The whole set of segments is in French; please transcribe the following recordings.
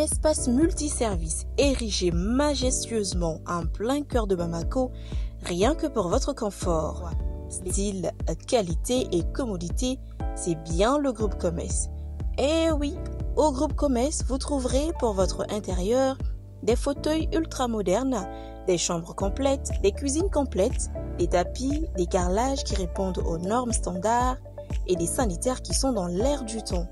espace multiservice érigé majestueusement en plein cœur de Bamako, rien que pour votre confort. Style, qualité et commodité, c'est bien le groupe Comès. Eh oui, au groupe Comès, vous trouverez pour votre intérieur des fauteuils ultra modernes, des chambres complètes, des cuisines complètes, des tapis, des carrelages qui répondent aux normes standards et des sanitaires qui sont dans l'air du temps.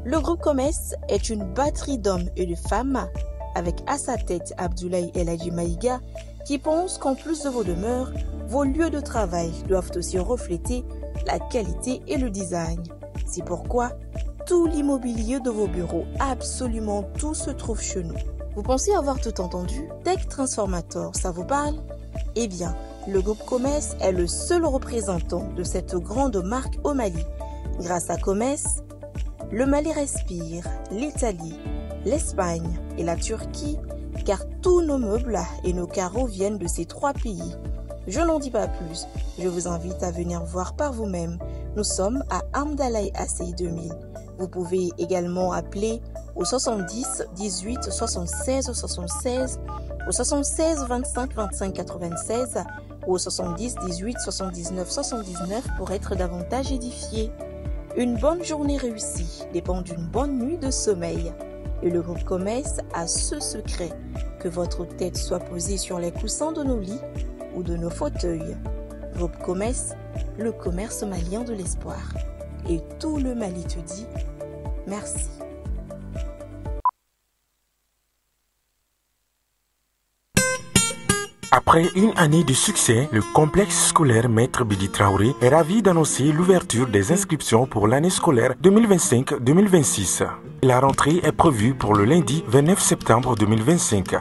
Le groupe Comès est une batterie d'hommes et de femmes avec à sa tête Abdoulaye El Hadji Maïga qui pense qu'en plus de vos demeures, vos lieux de travail doivent aussi refléter la qualité et le design. C'est pourquoi tout l'immobilier de vos bureaux, absolument tout se trouve chez nous. Vous pensez avoir tout entendu? Tech Transformator, ça vous parle? Eh bien, le groupe Comès est le seul représentant de cette grande marque au Mali. Grâce à Comès, le Mali respire, l'Italie, l'Espagne et la Turquie, car tous nos meubles et nos carreaux viennent de ces 3 pays. Je n'en dis pas plus, je vous invite à venir voir par vous-même. Nous sommes à Amdalaï Assey 2000. Vous pouvez également appeler au 70 18 76 76, au 76 25 25 96 ou au 70 18 79 79 pour être davantage édifié. Une bonne journée réussie dépend d'une bonne nuit de sommeil. Et le groupe Comès a ce secret, que votre tête soit posée sur les coussins de nos lits ou de nos fauteuils. Groupe Comès, le commerce malien de l'espoir. Et tout le Mali te dit merci. Après une année de succès, le complexe scolaire Maître Bidi Traoré est ravi d'annoncer l'ouverture des inscriptions pour l'année scolaire 2025-2026. La rentrée est prévue pour le lundi 29 septembre 2025.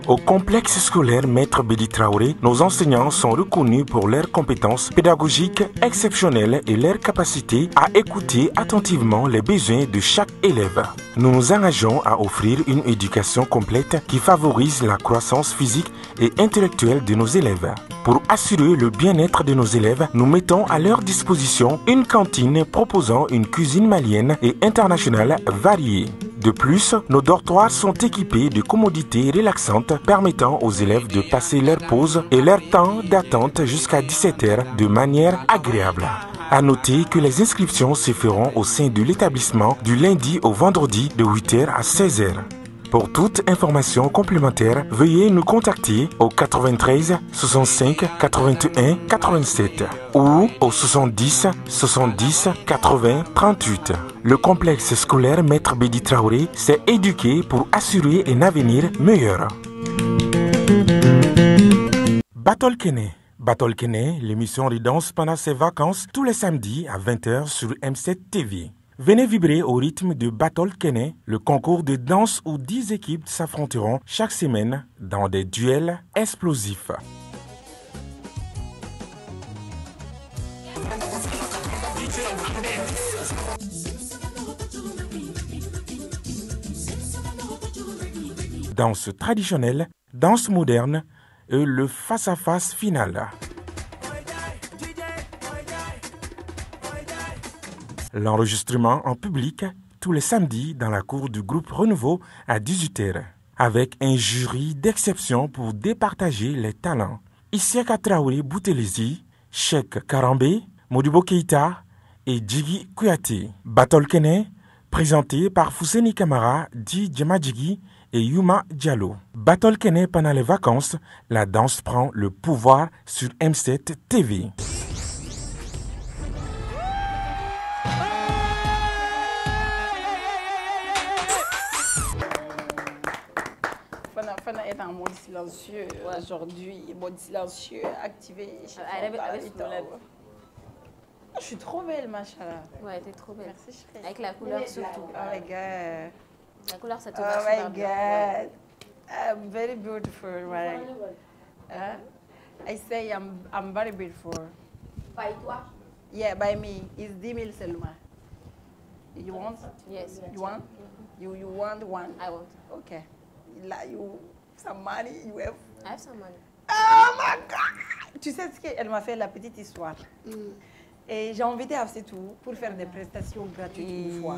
Au complexe scolaire Maître Bidi Traoré, nos enseignants sont reconnus pour leurs compétences pédagogiques exceptionnelles et leur capacité à écouter attentivement les besoins de chaque élève. Nous nous engageons à offrir une éducation complète qui favorise la croissance physique et intellectuelle de nos élèves. Pour assurer le bien-être de nos élèves, nous mettons à leur disposition une cantine proposant une cuisine malienne et internationale variée. De plus, nos dortoirs sont équipés de commodités relaxantes permettant aux élèves de passer leur pause et leur temps d'attente jusqu'à 17 h de manière agréable. À noter que les inscriptions se feront au sein de l'établissement du lundi au vendredi de 8 h à 16 h. Pour toute information complémentaire, veuillez nous contacter au 93 65 81 87 ou au 70 70 80 38. Le complexe scolaire Maître Bidi Traoré s'est éduqué pour assurer un avenir meilleur. Battle Kene, l'émission de danse pendant ses vacances tous les samedis à 20 h sur M7 TV. Venez vibrer au rythme de Battle Kene, le concours de danse où 10 équipes s'affronteront chaque semaine dans des duels explosifs. Danse traditionnelle, danse moderne et le face-à-face final. L'enregistrement en public tous les samedis dans la cour du groupe Renouveau à 18 h, avec un jury d'exception pour départager les talents. Isiaka Traoré Boutelezi, Cheikh Karambé, Modibo Keita et Djigi Kouyaté. Battle Kene, présenté par Fousseni Kamara, Di Djemadjigi et Yuma Diallo. Battle Kene pendant les vacances, la danse prend le pouvoir sur M7 TV. Fana est en mode silencieux aujourd'hui, mode silencieux activé. Je suis trop belle, machallah. Ouais, t'es trop belle. Merci, chérie. Avec la couleur surtout. Oh my God. La couleur, ça te Oh va super my bien. God. I'm very beautiful, right? I say I'm very beautiful. By toi? Yeah, by me. It's 10 000 seulement. You want? Yes. You want? You want one? I want. Okay. Là, you some money, you have. I have some money. Oh my God! Tu sais ce qu'elle m'a fait, la petite histoire. Et j'ai invité Afsetou pour faire des prestations gratuites une fois.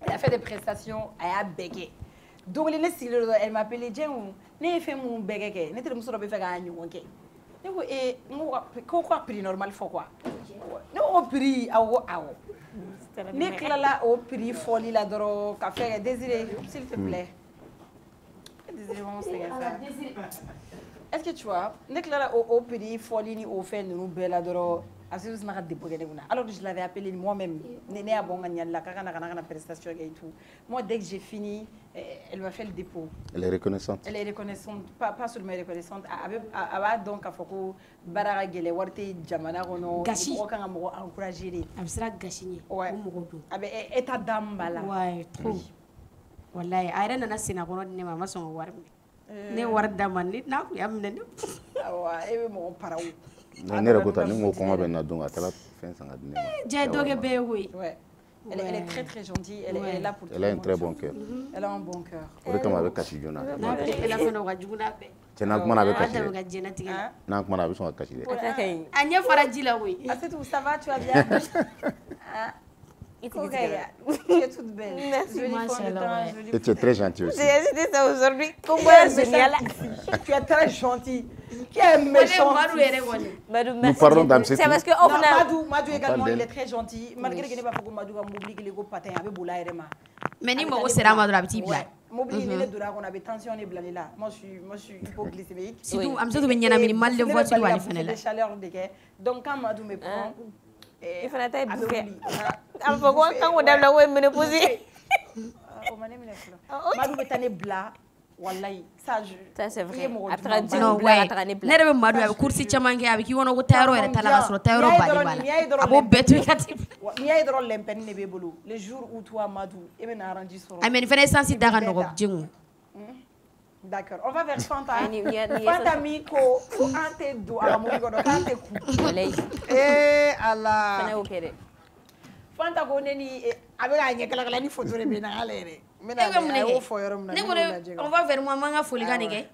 Elle a fait des prestations, elle a bégué. Donc elle m'a appelé Djengou. Ne fait mon bégué. Ne te muso be fait ga nyugo ke. Ne ko ko ko prix normal fo quoi. Ne au prix awo. Ne klala au prix folie la doro café Désiré s'il te plaît. Désiré on se Est-ce que tu vois, ne klala au prix folie ni au fait nous bella doro alors que je l'avais appelé moi-même, la prestation et tout. Moi, dès que j'ai fini, elle m'a fait le dépôt. Elle est reconnaissante. Elle est reconnaissante, pas seulement reconnaissante. Elle a donc à Foko, Barara Gele, Warte, Jamana, Rono, Gachi. encourager. Elle sera gâchée. Ouais. Et ta dame, là. Ouais, trop. Wallahi, a yɛrɛ nana senna kɔnɔ di ne ma a ma sɔn ka wari minɛ. Ne ye wari d'a ma n'a kun y'a minɛ ne. Awa, e bɛ mɔgɔ para o. Ne yɛrɛ ko tan ni n ko kɔngɔ bɛ n na don a taara fɛn san ka di ne ma. Jɛ dɔ kɛ bɛɛ ye koyi. Elle est très très gentille, elle est là pour tout le monde. Elle a un très bon cœur. Elle a un bon cœur. O de kama a bɛ kasi joona. N'a bɛ tɛgɛ fɛnɛ o ka jugu n'a bɛɛ. Cɛ n'an kumana a bɛ kasi A tɛmɛ dɛ. ka diɲɛlatigɛ la. N'an kumana a bɛ sɔn ka kasi dɛ. A ɲɛ fara ji la koyi. Ah, c'est tout, ça va, tu vas bien? Tu es toute belle. Merci, Et tu es très gentil aussi. J'ai dit ça aujourd'hui. Comment génial. Tu es très gentil. Qui est méchant? Nous parlons d'âme, c'est C'est tout. parce que au final. Madou également, il est très gentil. Malgré qu'il n'est pas beaucoup Madou va m'oublier qu'il est go patin avec Boula et Rema. Mais ni mago sera ma dɔrɔn a bɛ t'i bila. M'oublie il est dura qu'on avait tension et blâlé là. Moi je suis hypoglycémique. Surtout a muso bɛ ɲɛnamini mal de voiture b'ale fɛnɛ la. Chaleur de quai. Donc quand Madou me prend Il fana ta ye bu kɛ a bɛ fɔ ko kan ko dabila ko ye ménopause Madou bɛ taa ne bila wallahi ça c'est vrai a taga Non, jigin bila ouais. ka taga ne Ne bila yɛrɛ bɛ Madu ye a bɛ course caman kɛ a bɛ k'i kɔnɔ ko taayɔrɔ yɛrɛ t'a la ka sɔrɔ taayɔrɔ baden b'a la a b'o bɛɛ to i ka ti. N'i y'a ye dɔrɔn lɛnpɛni de b'e bolo le jour où toi Madou e bɛ na arrange sɔrɔ. A mais nin fɛnɛ essence da ka nɔgɔ Djengu. D'accord, on va vers Fanta. Ni Fanta mi ko an tɛ don a ka mobili kɔnɔ k'an tɛ ku. walayi Allah. fana y'o kɛ dɛ Fanta ko ne ni a bɛ k'a ɲɛ kalakala ni photo de bɛ na ale yɛrɛ. N bɛna E bɛ mun a de y'o kɛ? fɔ yɔrɔ min na Ne ne ko b'o lajɛ. on va vers moi n b'an ka folikan de kɛ.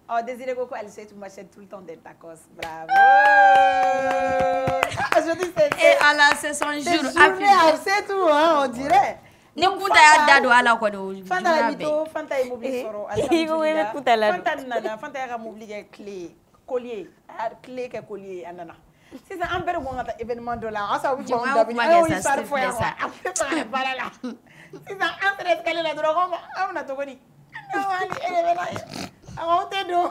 Oh, Désiré Coco, elle sait, tu m'achètes tout le temps des tacos. Bravo! Aujourd'hui, Et Allah c'est son jour. C'est tout, hein, on dirait. Ni kunta y'a da don a la kɔni o Fanta juguya la bɛɛ. mito, Fanta ye mobili sɔrɔ. bɛ kuta la don. Fanta nana, Fanta y'a ka mobili kɛ clé, collier, clé kɛ collier a nana. Sisan an bɛɛ de ko an ka taa événement dɔ la, an sabu fɔ Jɛmu, an an dabi, kuma an kɛ y'o sa, histoire s'il te fɔ yan plaît, sa. an bɛ fɛ ka baara la. Sisan an sera escalier la dɔrɔn an bɛna cogo di? An bɛ na ye. Aw tɛ don.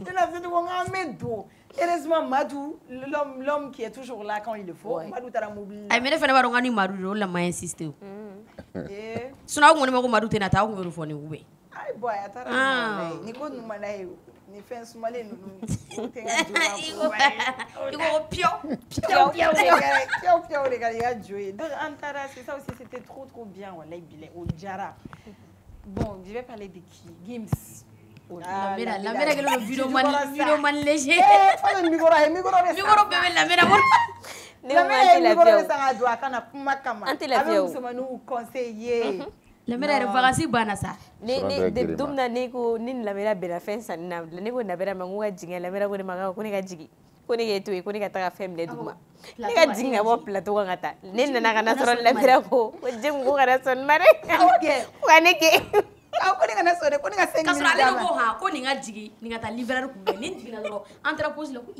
Tena se ko an bɛ don. Heureusement Madou, l'homme qui est toujours là quand il le faut, Madou taara mobili la. Ayi mais ne fɛnɛ b'a dɔn k'a ni Madu de o de la ma insister o. Sinon aw kun ko ne ma ko Madu tɛna taa aw kun y'o de fɔ ne ye ou bien. Ayi boy a taara ni ko ninnu ma n'a ye ni fɛn sumalen ninnu o tɛ n ka jo I ko ko piyo. piyaw de ka i ka jo ye. Donc an taara c'est ça aussi c'était trop bien wallahi bilahi o diyara. Bon je vais parler de qui? Gims. Lamɛra kɛlen don vidéo man léger. Fɔlɔ micro bɛ Micro bɛɛ bɛ Lamɛra bolo. Lamɛra ye micro bɛ san ka don a kana kuma kama. An tɛ lafiya o. A bɛ musomaninw conseiller. Lamɛra yɛrɛ vacances banna sa. don min na ne ko ni Lamɛra bɛnna fɛn sanni na ne ko Lamɛra ma n ko ka jigin Lamɛra ko ne ma ko ne ka jigin ko ne k'e to yen ko ne ka taga fɛn minɛ dugu ma ne ka jigin ka bɔ plateau kan ka taa ne nana ka na sɔrɔ Lamɛra ko Djengu ko kana sɔn ma dɛ ko ka ne kɛ. Ko ne kana sɔn dɛ ko ne ka 5 K'a minutes sɔrɔ d'a ale ma. ko han ko nin ka jigin nin ka taa livreur kun bɛ ni n jiginna dɔrɔn an taara pause la ko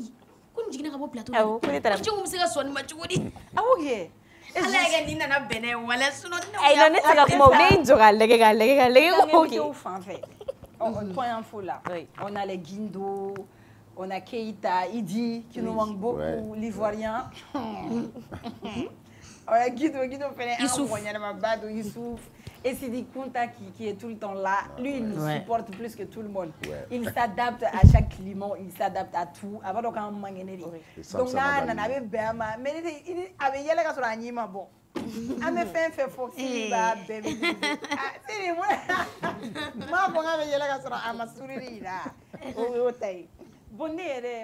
ko nin jiginna ka bɔ plateau la. Awɔ ko ne taara. Djengu bɛ se ka sɔn nin ma cogo di? Awɔ kɛ. Ala y'a kɛ nin nana bɛnɛ ye wala sinon ayi non ne tɛ se ka kuma o ne ye n jɔ k'a lajɛ ko Au fan fait. Point info là. On a les Guindo, on a Keita, Idi qui nous manque beaucoup, l'Ivoirien. On a Guido fait un Youssouf. Et Sidi Kunta qui est tout le temps là. Lui, il nous supporte plus que tout le monde. Il s'adapte à chaque climat, il s'adapte à tout. Avant donc on mangeneri. Donc là, on avait Berma, mais il avait yéla ka sura anyima bon. Ame fait foxy ba bébé. Ah, c'est moi. Moi bon avait yéla ka sura amasuriri là. O tay. Bon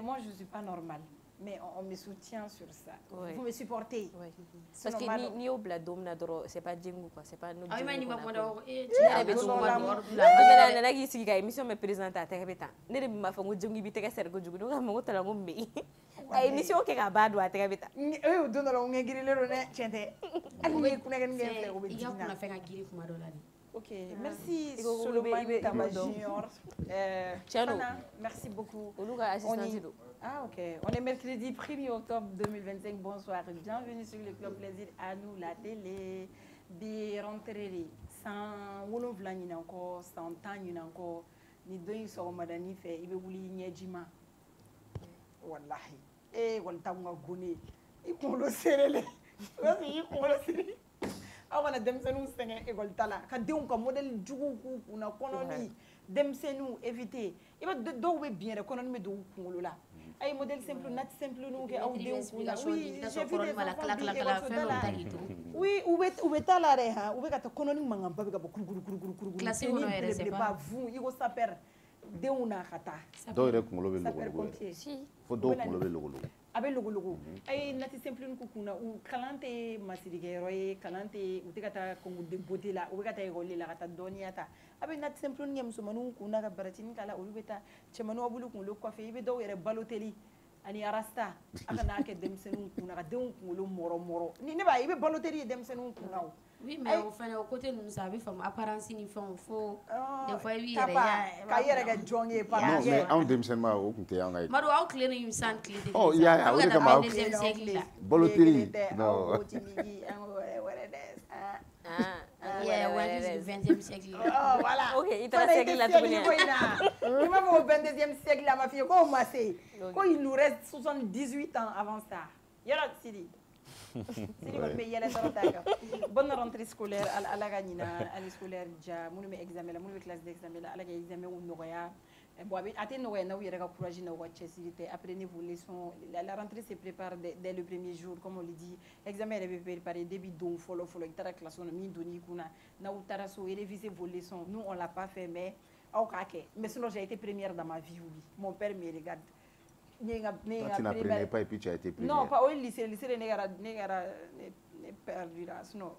moi je suis pas normale. Mais on me soutient sur ça. Vous me supportez. Parce que ni au bladom na doro c'est pas Djengu quoi, c'est pas notre. Ayi ma ni ma kuma dɔn ne nana k'i sigi ka émission bɛ présenter a tɛgɛ bɛ tan ne de b'a fɔ ko Djengu i b'i tɛgɛ sɛri kojugu ne ko a ma ko tala ko n bɛ yen a ye émission kɛ k'a ban don a tɛgɛ bɛ tan. Don dɔ la n ŋɛgirilen don dɛ tiɲɛ tɛ hali ni ye kunnagɛni kɛ filɛ o bɛ i ka jigin na. kunna fɛn ka giri kuma dɔ la de. Ok, merci Solomon Tamba Junior. Merci beaucoup. Ah ok, on est mercredi 1er octobre 2025, bonsoir, bienvenue sur le Club Plaisir à nous la télé. Bi rentrée sans wolonfila ɲina kɔ san 10 ɲina kɔ ni dɔ in sɔgɔmadani fɛ I bɛ wuli ɲɛjima wallahi walita kun ka gone I kunkolo serele parce que I kunkolo seri aw kana denmisɛnninw sɛgɛn école ta la ka denw ka modèle juguw k'u kunna kɔnɔni denmisɛnninw éviter I bɛ dɔw bɛ bin yɛrɛ kɔnɔni bɛ don u kunkolo la ay modèle simple nat simple nu kɛ aw denw kunna oui j'ai vu des oui u bɛ taa la dɛ han u bɛ ka taa kɔnɔni mankanba bɛ ka bɔ kurukuru classe kɔnɔ yɛrɛ c'est pas vous I ko sapeur denw na ka taa dɔw yɛrɛ kunkolo bɛ logologo fo dɔw kunkolo bɛ logologo a bɛ logologo ay nat simple nu k'u kunna u kalan tɛ masirikɛyɔrɔ ye kalan tɛ u tɛ ka taa concours de beauté la u bɛ ka taa école la ka taa dɔnniya ta a bɛ nat simple nu kɛ musomaninw kunna ka baratini k'a la olu bɛ taa cɛmaninw a b'olu kunkolo kɔfɛ I bɛ dɔw yɛrɛ balo teli ani arasta a kana kɛ denmisɛnninw kunna ka denw kunkolo mɔrɔ ni ne b'a I bɛ balo teli ye denmisɛnninw kunna o oui mais o fana o côté ninnu sa a bɛ faamu apparence ni fɛnw fo des fois I b'i yɛrɛ ka yɛrɛ kɛ jɔn ye non mais anw denmisɛnninma o tun tɛ an ka Madu aw tile ni san tile de oh ya o de kama aw balo teli non what is the 20e siècle oh voilà ok I taara siècle la tuguni I m'a fɔ 22e siècle la ma fille ko ma se ko il nous reste 78 ans avant ça yɔrɔ Sidi Sidi kɔni bɛ yɛlɛ dɔrɔn ta kan bonne rentrée scolaire ala ka ɲina année scolaire ja minnu bɛ examen la minnu bɛ classe d'examen la ala ka examen nɔgɔya bon a tɛ nɔgɔya n'aw yɛrɛ ka courage n'aw ka cɛsiri tɛ apprenez vos leçons la rentrée se prépare dès le premier jour comme on le dit examen yɛrɛ bɛ préparer depuis don fɔlɔ I taara classe kɔnɔ min donn'i kunna n'aw taara so révisez vos leçons nous on l'a pas fait mais aw k'a kɛ mais sinon j'ai été première dans ma vie oui mon père me regarde tu n'apprenais pas et puis tu as été première non pas au lycée ne perdu là sinon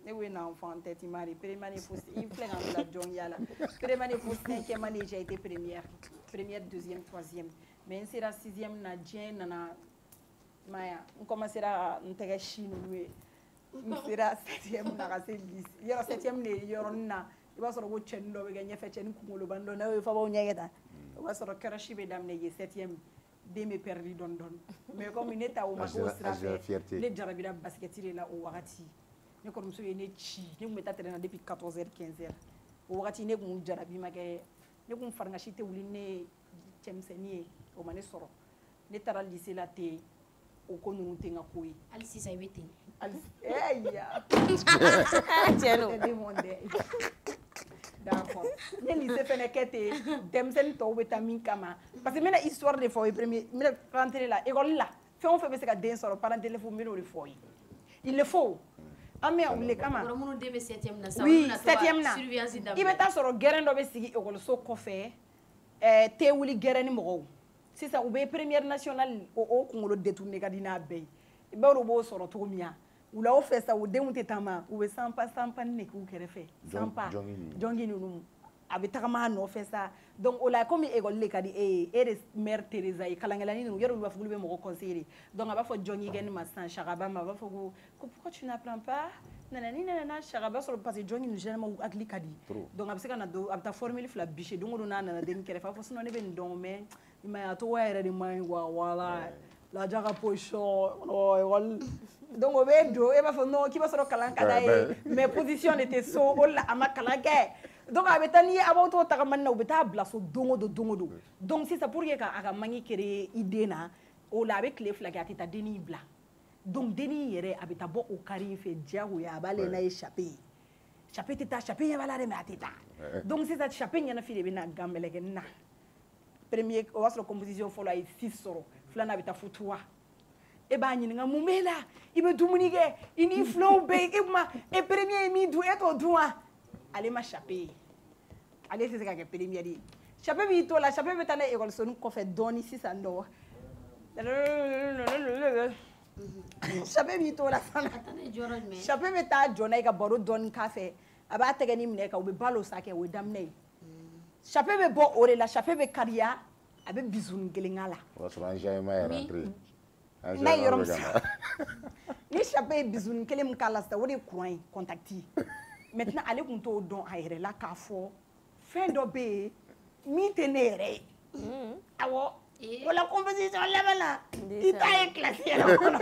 ne oui na enfant tête mari première faut il fait dans la jongya là première faut 5e année j'ai été première 2e 3e mais c'est la 6e na dien na maya on commencera on tege chine lui on sera 7e na ka se lycée yoro 7e ne yoro na I b'a sɔrɔ ko cɛnin dɔ bɛ kɛ ɲɛfɛ cɛnin kunkolo ban dɔ n'a ye fabaw ɲɛgɛ ta o b'a sɔrɔ kɛrɛsi bɛ daminɛ ye 7e den bɛ perdu dɔɔni mais comme ne ta o ma k'o sira fɛ ne jarabira basket de la o wagati ne kɔrɔmuso ye ne ci ne tun bɛ taa terrain na depuis 14h 15h o wagati ne kun jarabi ma kɛ ne kun faringasi tɛ wuli ne cɛmisɛnnin ye o ma ne sɔrɔ ne taara lycée la ten o ko ninnu tɛ n ka ko ye hali sisan I bɛ ten d'accord ne lycée fɛnɛ kɛ ten denmisɛnnin tɔw bɛ taa min kama parce que n bɛna histoire de fɔ aw ye premier n bɛna rentrée la école la fɛn o fɛn bɛ se ka den sɔrɔ parent d'élève n bɛn'o de fɔ aw ye il le faut an bɛ yan o de kama minnu den bɛ 7e na sa oui 7e na I bɛ taa sɔrɔ gɛrɛn dɔ bɛ sigi école kɔfɛ tɛ wuli gɛrɛn ni mɔgɔw sisan u bɛ première nationale o kunkolo détourné ka di n'a bɛɛ ye I b'a dɔn u b'o sɔrɔ cogo min na wula o fɛ sa o denw tɛ taama u bɛ sanpa ni ne k'u kɛrɛfɛ sanpa jɔngi ninnu a bɛ tagama a nɔfɛ sa donc o la comme école le ka di e de mère Teresa ye kalankɛlanin ninnu yɔrɔ olu b'a fɔ k'olu bɛ mɔgɔ conseiller donc a b'a fɔ jɔngi kɛ ni ma sisan Chagaba ma a b'a fɔ ko pourquoi tu n'apprends pas nanani nana Chagaba sɔrɔ parce que jɔngi ninnu généralement hakili ka di donc a bɛ se ka na don a bɛ taa formule 2 bise don o don n'a nana den kɛrɛfɛ a b'a fɔ sinon ne bɛ nin dɔn mais i ma ye a tɔgɔ yɛrɛ de man ɲi quoi voilà lajɛ ka position école donc o bɛ don e b'a fɔ non k'i b'a sɔrɔ kalan ka d'a ye mais position de tɛ so o la a ma kalan kɛ donc a bɛ taa ni a b'aw to tagamani na u bɛ taa bila so don o don donc sisan pour que ka a ka manque créer i den na o la a bɛ tile 2 kɛ a tɛ taa dennin bila donc dennin yɛrɛ a bɛ taa bɔ o kari in fɛ diyagoya a b'ale n'a ye chapeau tɛ taa chapeau ɲɛ b'a la dɛ mais a tɛ taa donc sisan chapeau ɲɛnafi de bɛ na ganbɛlɛkɛ na premier o b'a sɔrɔ composition fɔlɔ a ye 6 sɔrɔ filanan a bɛ taa fo 3 e b'a ɲininka mun b'e la I bɛ dumuni kɛ I ni filanw bɛ yen e kuma e premier ye min dun e t'o dun wa ale ma chapeau ye ale tɛ se ka kɛ première ye chapeau b'i to la chapeau bɛ taa n'a ye école kɔfɛ dɔɔni sisan nɔ chapeau b'i to la fana chapeau bɛ taa jɔ n'a ye ka baro dɔɔni k'a fɛ a b'a tɛgɛ ni minɛ kan u bɛ balo sa kɛ o ye daminɛ ye chapeau bɛ bɔ o de la chapeau bɛ kariya a bɛ bisounin kelen k'a la o b'a sɔrɔ enjaillement ye rentré n'a ye yɔrɔ min sa ni chapeau ye bisounin kelen min k'a la sisan o de ye courant ye contact maintenant ale kun t'o dɔn a yɛrɛ la k'a fɔ fɛn dɔ bɛ yen min tɛ ne yɛrɛ ye awɔ wala compétition laban na i ta ye classe yɛrɛ kɔnɔ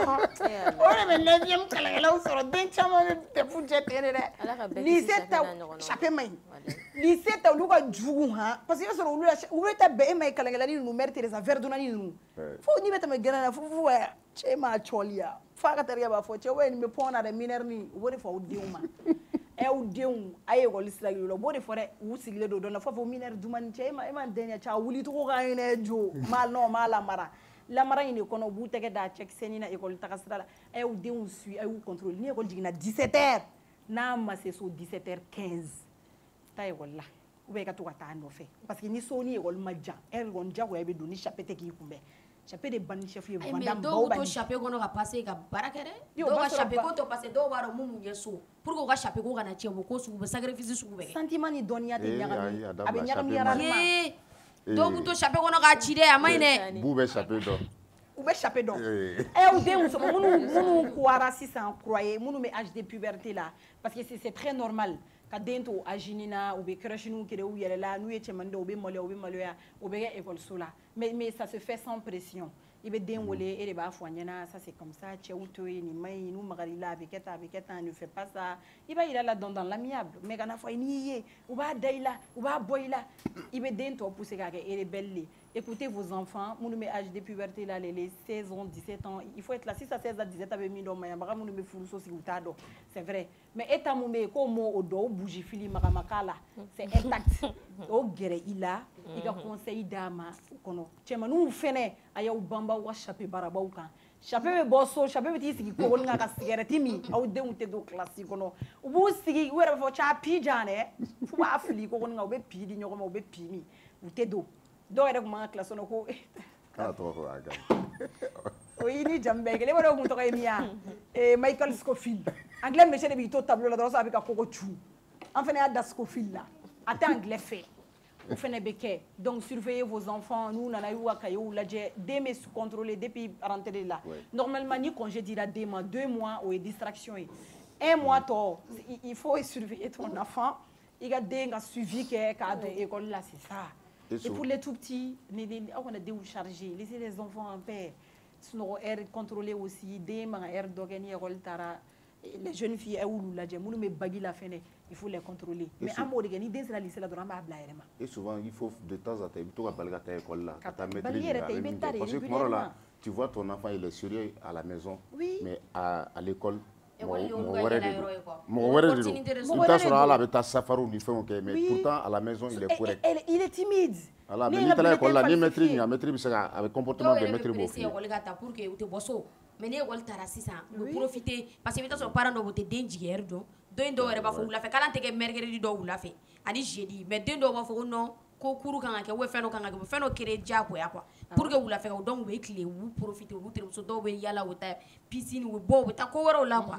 o de bɛ 9e kalankɛlaw sɔrɔ den caman bɛ tɛfu jɛ ten de dɛ lycée ta chapeau man ɲi lycée ta olu ka jugu han parce que i b'a sɔrɔ olu bɛ taa bɛn e ma ye kalankɛlani ninnu mère Teresa Verdunani ninnu fo n'i bɛ tɛmɛ gɛrɛn na fo cɛ ma cɔli ya f'a ka terikɛ b'a fɔ cɛ wa nin bɛ pɔn na dɛ minɛri ni u b'o de fɔ aw denw ma aw denw a ye école sira yira u b'o de fɔ dɛ u sigilen don dɔ la fo minɛri dumani cɛ e ma den ɲɛ cɛ a wuli cogo ka ɲinɛ jo ma lamara lamara in de kɔnɔ u b'u tɛgɛ da cɛkisɛni na école taga sira la a y'u denw suit a y'u contrôle ni école jiginna 17h n'a ma se so 17h15 taa école la ou bien i ka to ka taa nɔfɛ parce que ni so ni école ma jan heure kɔni diyagoya bɛ don ni chapeau tɛ k'i kunbɛn chapeau de banni chef ye mais dɔw bɛ to chapeau kɔnɔ ka passer ka baara kɛ dɛ dɔw ka chapeau ko to passer dɔw b'a dɔn mun ɲɛ so pour que u ka chapeau ko kana tiɲɛ u bɛ ko sugu bɛ sacrifice sugu bɛ kɛ sentiment ni dɔnniya tɛ ɲagami a bɛ ɲagami yɛrɛ dɔw bɛ to chapeau kɔnɔ k'a ci dɛ a man ɲi dɛ b'u bɛ chapeau dɔn u bɛ chapeau dɔn ɛ u den muso minnu kuwara sisan kura ye minnu bɛ âge de puberté la parce que c'est très normal ka den to âge na u bɛ crèche kɛ u yɛrɛ la n'u ye cɛmannin dɔ u bɛ maloya u bɛ kɛ école la mais ça se fait sans pression i bɛ den wele e de b'a fɔ a ɲɛna ça c'est comme ça cɛw to yen nin man ɲi n'u magar'i la a bɛ kɛ tan ne fais pas ça i b'a yira la dans l'amiable mais kana fɔ n'i y'i ye u b'a da i la u b'a bɔ i la i bɛ den tɔ pousser k'a kɛ rebelle le écoutez vos enfants minnu bɛ âge de puberté la les 16 ans 17 ans il faut être là si ça 16 à 17 ans bɛ min dɔn maɲabaga minnu bɛ furuso sigi u t'a dɔn c'est vrai mais e ta mun bɛ yen k'o m'o o dɔn o bougie fili magama k'a la c'est intact o gɛrɛ i la i ka conseil d'a ma o kɔnɔ cɛmanninw fɛnɛ a y'aw banba aw ka chapeau barabaw kan chapeau bɛ bɔ so chapeau bɛ t'i sigi kɔkɔli kan ka cigarette min aw denw tɛ don classe kɔnɔ u b'u sigi u yɛrɛ bɛ fɔ cɛ a pi jan dɛ f'u b'a fili kɔkɔli kan u bɛ pi di ɲɔgɔn ma u bɛ pi min u tɛ don dɔw yɛrɛ tun b'an ka classe kɔnɔ ko k'a tɔgɔ fɔ a ka o y'i ni jamu bɛɛ kelen e b'a dɔn o kun tɔgɔ ye min ye Michael Scofield anglais monsieur de b'i to tableau la dɔrɔn a bɛ ka kɔgɔ cu an fana y'a da Scofield la a tɛ anglais fɛ o fana bɛ kɛ donc surveillez vos enfants n'u nana y'u ka cahiers lajɛ den bɛ contrôler depuis rentrée la normalement ni congé dira den ma 2 mois o ye distraction ye 1 mois tɔ il faut surveiller ton enfant i ka den ka suivi kɛ k'a don école la c'est ça. Et pour les tout petits, on a des chargés, laissez les enfants en paix. Sinon, air contrôlé aussi, des air d'organiser les jeunes filles, il faut les contrôler. Mais à moi, les des lycées là, et souvent, il faut de temps en temps, il faut que l'école là, parce que tu vois ton enfant, il est sérieux à la maison, mais à l'école. Mɔgɔ wɛrɛ de don i bɛ taa sɔrɔ hali a bɛ taa safariw ni fɛnw kɛ mais pourtant à la maison il est correct il est timide voilà mais n'i taara école la ni maître ɲininka maître bɛ se ka a bɛ comportement bɛɛ maître b'o f'i ye école ka taa pour que u tɛ bɔ so mais ni école taara sisan u bɛ profiter parce que i bɛ taa sɔrɔ parents dɔw tɛ den jigin heure dɔn den dɔw yɛrɛ b'a fɔ wulafɛ kalan tɛ kɛ mercredi dɔw wulafɛ ani jeudi mais den dɔw b'a fɔ ko non ko cours kan ka kɛ ou fɛn dɔ kan ka kɛ fɛn dɔ créer diyagoya quoi pour que wulafɛ ka donc u bɛ tile u b'u profiter u b'u terimuso dɔw bɛ yala u bɛ taa piscine u bɛ bɔ u bɛ taa ko wɛrɛw la quoi.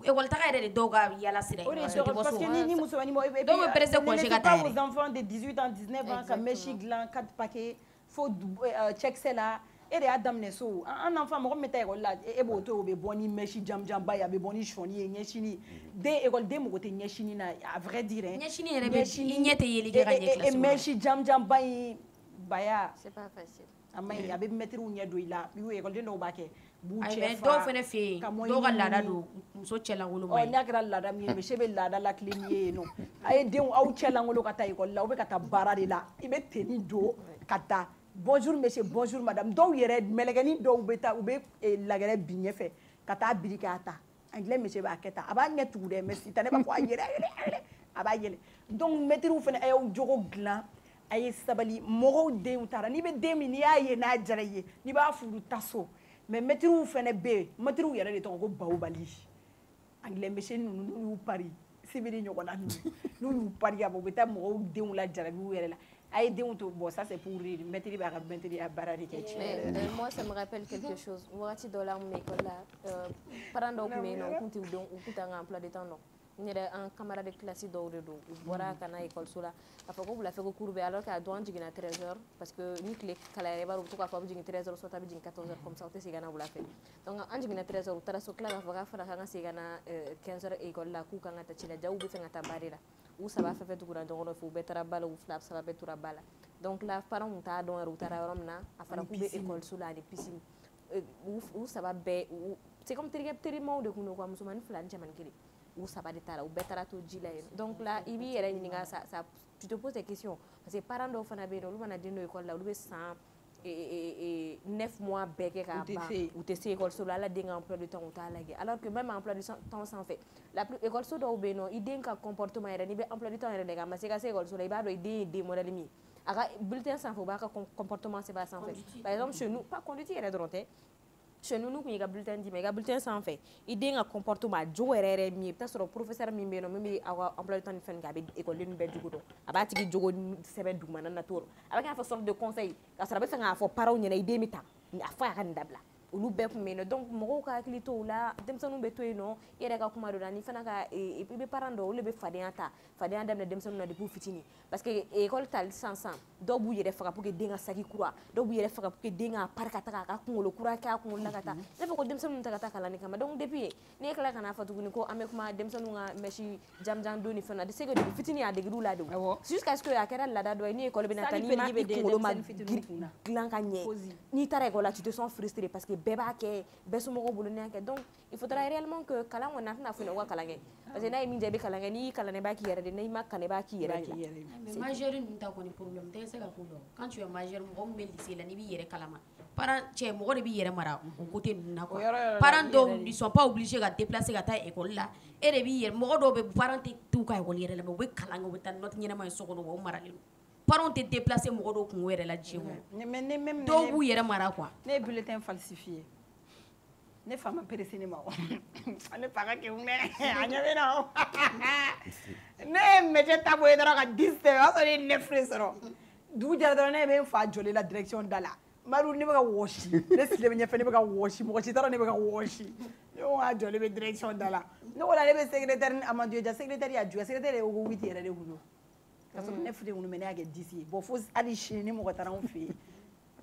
École taga yɛrɛ de dɔw ka yala sira ye parce que ni muso ni dɔw bɛ pressé congé ka taa yɛrɛ aux enfants de 18 ans 19 ans ka mèche dilan 4 paquets fo cɛkisɛ la e de y'a daminɛ so an enfant mɔgɔ min bɛ taa école la e b'o to o bɛ bɔ ni mèche jamujanba ye a bɛ bɔ ni sɔni ye ɲɛsini den école den mago tɛ ɲɛsini na à vrai dire ɲɛsini yɛrɛ bɛ i ɲɛ tɛ yeli kɛ ka ɲɛ classe mèche jamujanba in baya c'est pas facile a ma ɲi a bɛ mɛtiriw ɲɛ don i la école den dɔw b'a kɛ b'u cɛ mais dɔw fana fɛ yen dɔw ka laada don muso cɛlankolon ma ye n'a kɛra laada min ye monsieur bɛ laada la tile min ye yen nɔ a ye denw aw cɛlankolon ka taa école la aw bɛ ka taa baara de la i bɛ tenue don ka taa bonjour monsieur bonjour madame dɔw yɛrɛ mɛlɛkɛnin dɔw bɛ taa u bɛ lagɛrɛ bin ɲɛfɛ ka taa biri k'a ta anglais monsieur b'a kɛ tan a b'a ɲɛ tugu dɛ mais sitan ne b'a fɔ a yɛlɛ a b'a yɛlɛ donc mɛtiriw fana a y'aw jogo dilan a ye sabali mɔgɔw denw taara n'i bɛ den min n'i y'a ye n'a diyara i ye n'i b'a furu ta so mais mɛtiriw fana bɛ yen mɛtiriw yɛrɛ de tɔgɔ ko Bawobali anglais monsieur ninnu n'u y'u pari sibiri ɲɔgɔn na n'u y'u pari ka bɔ u bɛ taa mɔgɔw denw la jarabi u yɛrɛ la a ye denw to bon ça c'est pour rire mɛtiri b'a ka mɛtiri a baara de kɛ tiɲɛ moi ça me rappelle quelque chose wagati dɔ la an kun bɛ école la parents dɔw tun bɛ yen nɔ u tun t'u denw u tun t'an ka emploi de temps dɔn un camarade de classe dɔw de don u bɔra ka na école la a fɔ ko wula fɛ ko cours bɛ alors qu'à dɔn jiginna 13h parce que ni tile kalayara i b'a dɔn u bɛ to k'a fɔ a bɛ jigin 13h soit a bɛ jigin 14h comme ça u tɛ segin ka na wula fɛ donc an jiginna 13h u taara so tila k'a fɔ k'a fɔra k'an ka segin ka na 15h école la k'u kan ka taa ci la jaw bɛ fɛ ka taa ba de la u saba fɛn fɛn tugura ɲɔgɔn fɛ u bɛɛ taara ba la u fila saba bɛɛ tora ba la donc la parents tun t'a dɔn yɛrɛ u taara yɔrɔ min na a fɔra k'u bɛ école la ani piscine u saba bɛɛ c'est comme terimaw de kun don quoi musomanin fila ni cɛmanin kelen u saba de taara u bɛɛ taara to ji la yen donc là i b'i yɛrɛ ɲininka ça tu te poses des questions parce que parents dɔw fana bɛ yen olu mana den don école la olu bɛ san 9 mois bɛɛ kɛ k'a ban u tɛ se école la ala den ka emploi du temps u t'a lajɛ alors que même emploi du temps sanfɛ école dɔw bɛ yen nɔ i den ka comportement yɛrɛ n'i bɛ emploi du temps yɛrɛ de k'a ma se ka se école la i b'a dɔn i den ye den modèle min ye a ka bulletin sanfɛ u b'a ka comportement sɛbɛn sanfɛ par exemple chez nous pas conduite yɛrɛ dɔrɔn tɛ chez nous kun i ka bulletin d'i ma i ka bulletin sanfɛ i den ka comportement a jogo yɛrɛ yɛrɛ min ye i bɛ taa sɔrɔ professeur min bɛ yen nɔ min bɛ aw ka emploi du temps ni fɛn kɛ a bɛ école bɛɛ jogo dɔn a b'a tigi jogo sɛbɛn dugumana na to a bɛ kɛ n'a fɔ sorte de conseil k'a sɔrɔ a bɛ fɛ k'a fɔ parents ɲɛna i den bɛ ta a fɔ a ka nin dabila olu bɛɛ kun bɛ yen nɔ donc mɔgɔw ka hakili to o la denmisɛnninw bɛ to yen nɔ i yɛrɛ ka kuma dɔ la ni fana ka i bɛ parents dɔw olu de bɛ fadenya daminɛ denmisɛnninw na depuis fitinin parce que école tali sisan dɔw b'u yɛrɛ faga pour que den ka saki kura dɔw b'u yɛrɛ faga pour que den ka pari ka taga a ka kunkolo kura kɛ a kunkolo la ka taa ne fɛ ko denmisɛnninw tɛ ka taa kalan de kama donc depuis yen n'i ye tila ka n'a fɔ tuguni ko an bɛ kuma denmisɛnninw ka mèche janjan don ni fɛn na de se que depuis fitinin a degir'u la de jusqu'à ce que a kɛra laada dɔ ye ni école bɛ na taa n'i ma i kunkolo ma dilan ka ɲɛ n'i taara école la tu te sens frustré parce que bɛɛ b'a kɛ bɛɛ somɔgɔw bolo n'i y'a kɛ donc il faudra réellement que kalan kɔni a tɛna fɔ u ka kalan kɛ parce que n'a ye min diya i bɛ kalan kɛ n'i y'i kalan i b'a k'i yɛrɛ de n'i ma kalan i b'a k'i yɛrɛ de mais majeur ninnu ta kɔni problème tɛ se ka ko dɔn quand tu es majeur mɔgɔ min bɛ lycée la n'i b'i yɛrɛ kalama parent cɛ mɔgɔ de b'i yɛrɛ mara o côté ninnu na quoi parents dɔw ils sont pas obligés ka déplacer ka taa école la e de b'i yɛrɛ mɔgɔ dɔw bɛ parents tɛ t'u ka école yɛrɛ la mais u bɛ kalan kɛ u bɛ taa note ɲɛnama ye so kɔnɔ wa u maralen don parents tɛ déplacer mɔgɔ dɔw kun yɛrɛ la diɲɛ kɔnɔ dɔw b'u yɛrɛ mara quoi ne ye bulletin falsifié ne fa ma pressé ne ma ne fa ka kɛ mɛ a ɲɛ bɛ na ne ye métier taabolo ye dɔrɔn ka 10 sɛbɛn o y'a sɔrɔ ne ye 9 de sɔrɔ dugu jɛra dɔrɔn ne bɛ n fa jɔlen la direction da la Maru ne bɛ ka wɔsi ne sigilen bɛ ɲɛfɛ ne bɛ ka wɔsi mɔgɔ si t'a dɔn ne bɛ ka wɔsi ne ko k'a jɔlen bɛ direction da la ne ko la ne bɛ secrétaire ni Amadu ye ja secrétaire y'a juguya secrétaire ye ko 8 yɛrɛ de kun don ka sɔrɔ ne fili kun mɛ ne y'a kɛ 10 ye bon fo hali sini ni mɔgɔ taara anw fɛ yen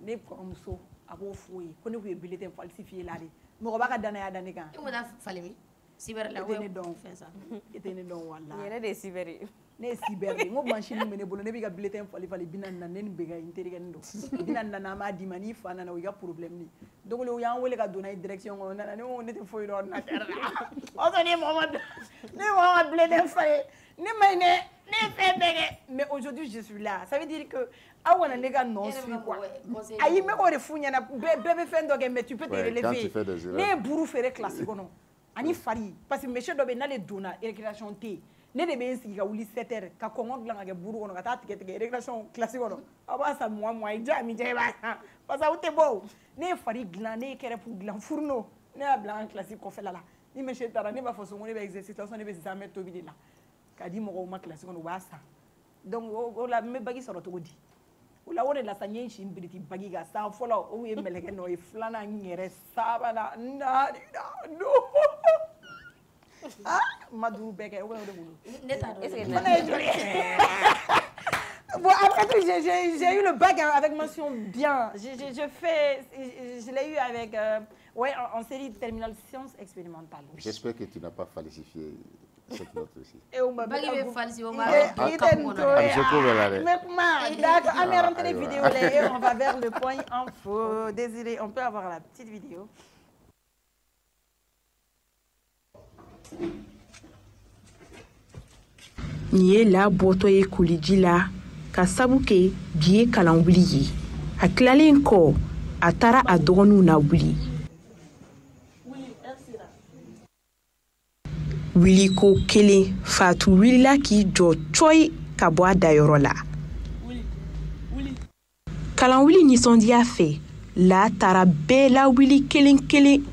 ne kɔrɔmuso a b'o f'o ye ko ne kun ye bulletin falsifié la de mɔgɔ b'a ka danaya da ne kan. e ma taa falen min cyber la e tɛ ne dɔn fɛn sa e tɛ ne dɔn wala. yɛrɛ de ye cyber ye. ne ye cyber de n ko machine bɛ ne bolo ne b'i ka bulletin fali fali bi naani na ne ni bɛ ka n terikɛ nin dɔn bi naani na an b'a d'i ma n'i fa nana o y'i ka problème de ye donc o y'an wele ka donna ye direction kɔnɔ nana ne ko ne tɛ foyi dɔn ordinateur la o sɔrɔ ne ye mɔgɔ ma bulletin falen ne ma ɲi dɛ ne ye fɛn bɛɛ kɛ mais aujourd'hui je suis là ça veut dire que aw kana ne ka nɔ suit quoi ayi n bɛ k'o de f'u ɲɛna bɛɛ bɛ fɛn dɔ kɛ mais tu peux te relever ne ye buru feere classe kɔnɔ ani fari parce que monsieur dɔ bɛ yen n'ale donna récréation tɛ yen ne de bɛ n sigi ka wuli 7 heures ka kɔngɔ dilan ka kɛ buru kɔnɔ ka taa tigɛ tigɛ récréation classe kɔnɔ aw b'a san mugan i ja min ja i b'a san parce que aw tɛ bɔ o ne ye fari dilan ne ye kɛrɛfu dilan furunɔ ne y'a bila an classe kɔfɛla la ni monsieur taara ne b'a fɔ sonko ne bɛ exercice la ne bɛ sisan an bɛ tobi de la k'a di mɔgɔw ma classe kɔnɔ u b'a san donc o la n bɛ bagi sɔrɔ cogo di o la o de la sa n ye n si biriti bagi kan san fɔlɔ o ye mɛlɛkɛ nɔ ye filanan n yɛrɛ sabanan naaninan ah ma duuru bɛɛ kɛ o de bolo ne t'a dɔn est-ce que fana ye joli ye bon après tout j'ai eu le bac avec mention bien je l'ai eu avec ouais en série terminale sciences expérimentales. J'espère que tu n'as pas falsifié cette note aussi. Bagi bɛ falsifié o ma mais comment d'accord on est rentré vidéo là et on va vers le point info. Désolé, on peut avoir la petite vidéo. Nin ye la bɔtɔ ye koliji la ka sabu kɛ bi ye kalan wuli ye a tilalen kɔ a taara a dɔgɔninw na wuli wuliko kelen Fatu wulila k'i jɔ cɔyi ka bɔ a dayɔrɔ la kalan wuli nisɔndiya fɛ la taara bɛɛ la wuli kelen kelen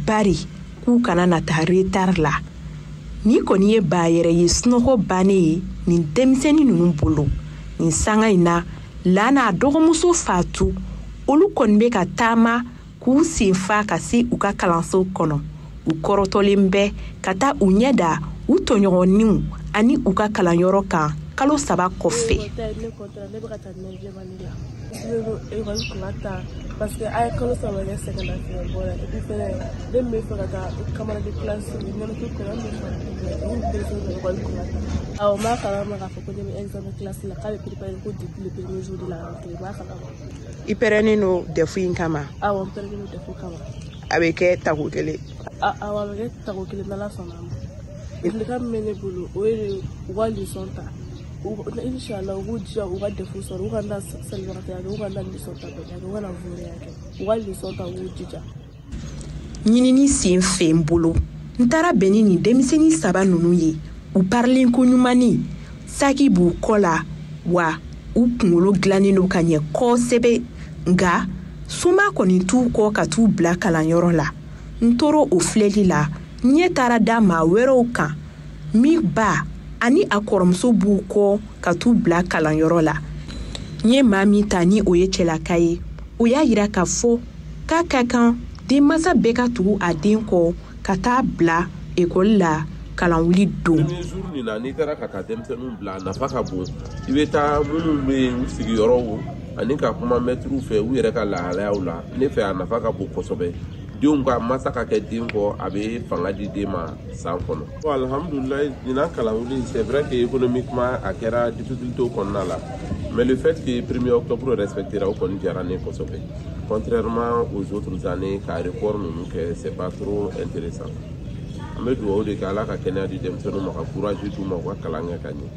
bari k'u kana na taa retard la ni kɔni ye ba yɛrɛ ye sunɔgɔ bannen ye nin denmisɛnnin ninnu bolo nin sanga in na la n'a dɔgɔmuso Fatu olu kɔni bɛ ka taama k'u senfa ka se u ka kalanso kɔnɔ u kɔrɔtɔlen bɛ ka taa u ɲɛ da u tɔɲɔgɔnninw ani u ka kalanyɔrɔ kan kalo 3 kɔfɛ. Parce que ay kalo 3 kɛ sɛgɛn lafiya bɔra et puis fɛnɛ ne bɛ fɛ ka taa camarade de classe ne ko ko an bɛ fɛ ko aw ma kala ma ka fɔ ko ne bɛ examen classe la k'a bɛ préparer ko depuis le premier jour de la rentrée ba kala I pɛrɛnnen no defu in kama. Aw pɛrɛnnen no defu kama. A bɛ kɛ tako kelen. Aw a bɛ kɛ tako kelen n'Ala sɔnna ma. Expliquer min bɛ ne bolo o ye u ka leçon ta. Inshallah u jija u ka defu sɔrɔ u ka na salibagatɔya kɛ u ka na leçon ta bɛɛ kɛ u ka na voreya kɛ u ka leçon ta u jija. Ɲinini sen fɛ n bolo n taara bɛn ni nin denmisɛnnin 3 ninnu ye u parilen ko ɲumani saki b'u kɔ la wa u kunkolo dilannen don ka ɲɛ kosɛbɛ nka suma kɔni t'u kɔ ka t'u bila kalanyɔrɔ la n tora o filɛli la n ɲɛ taara da maa wɛrɛw kan min ba ani a kɔrɔmuso b'u kɔ ka t'u bila kalanyɔrɔ la n ye maa min ta ni o ye cɛlaka ye o y'a yira k'a fɔ k'a ka kan denmansa bɛɛ ka tugu a den kɔ ka taa bila ekɔli la kalanwuli don. Premier jour nin na n'i taara ka taa denmisɛnninw bila a nafa ka bon i bɛ taa minnu bɛ yen u sigiyɔrɔw ani ka kuma mɛtiriw fɛ u yɛrɛ ka lahalayaw la ne fɛ a nafa ka bon kosɛbɛ. Denw ka masa ka kɛ den kɔ a bɛ fanga di den ma san kɔnɔ. Bon alhamdulilayi nin kalanwuli c'est vrai que économiquement a kɛra difficulté kɔnɔna la mais le fait que 1er octobre respectera o kɔni diyara ne kosɛbɛ. Contrairement aux autres années ka report ninnu kɛ c'est pas trop intéressant. An bɛ dugawu de kɛ Ala ka kɛnɛya di denmisɛnninw ma ka courage d'u ma u ka kalan kɛ ka ɲɛ.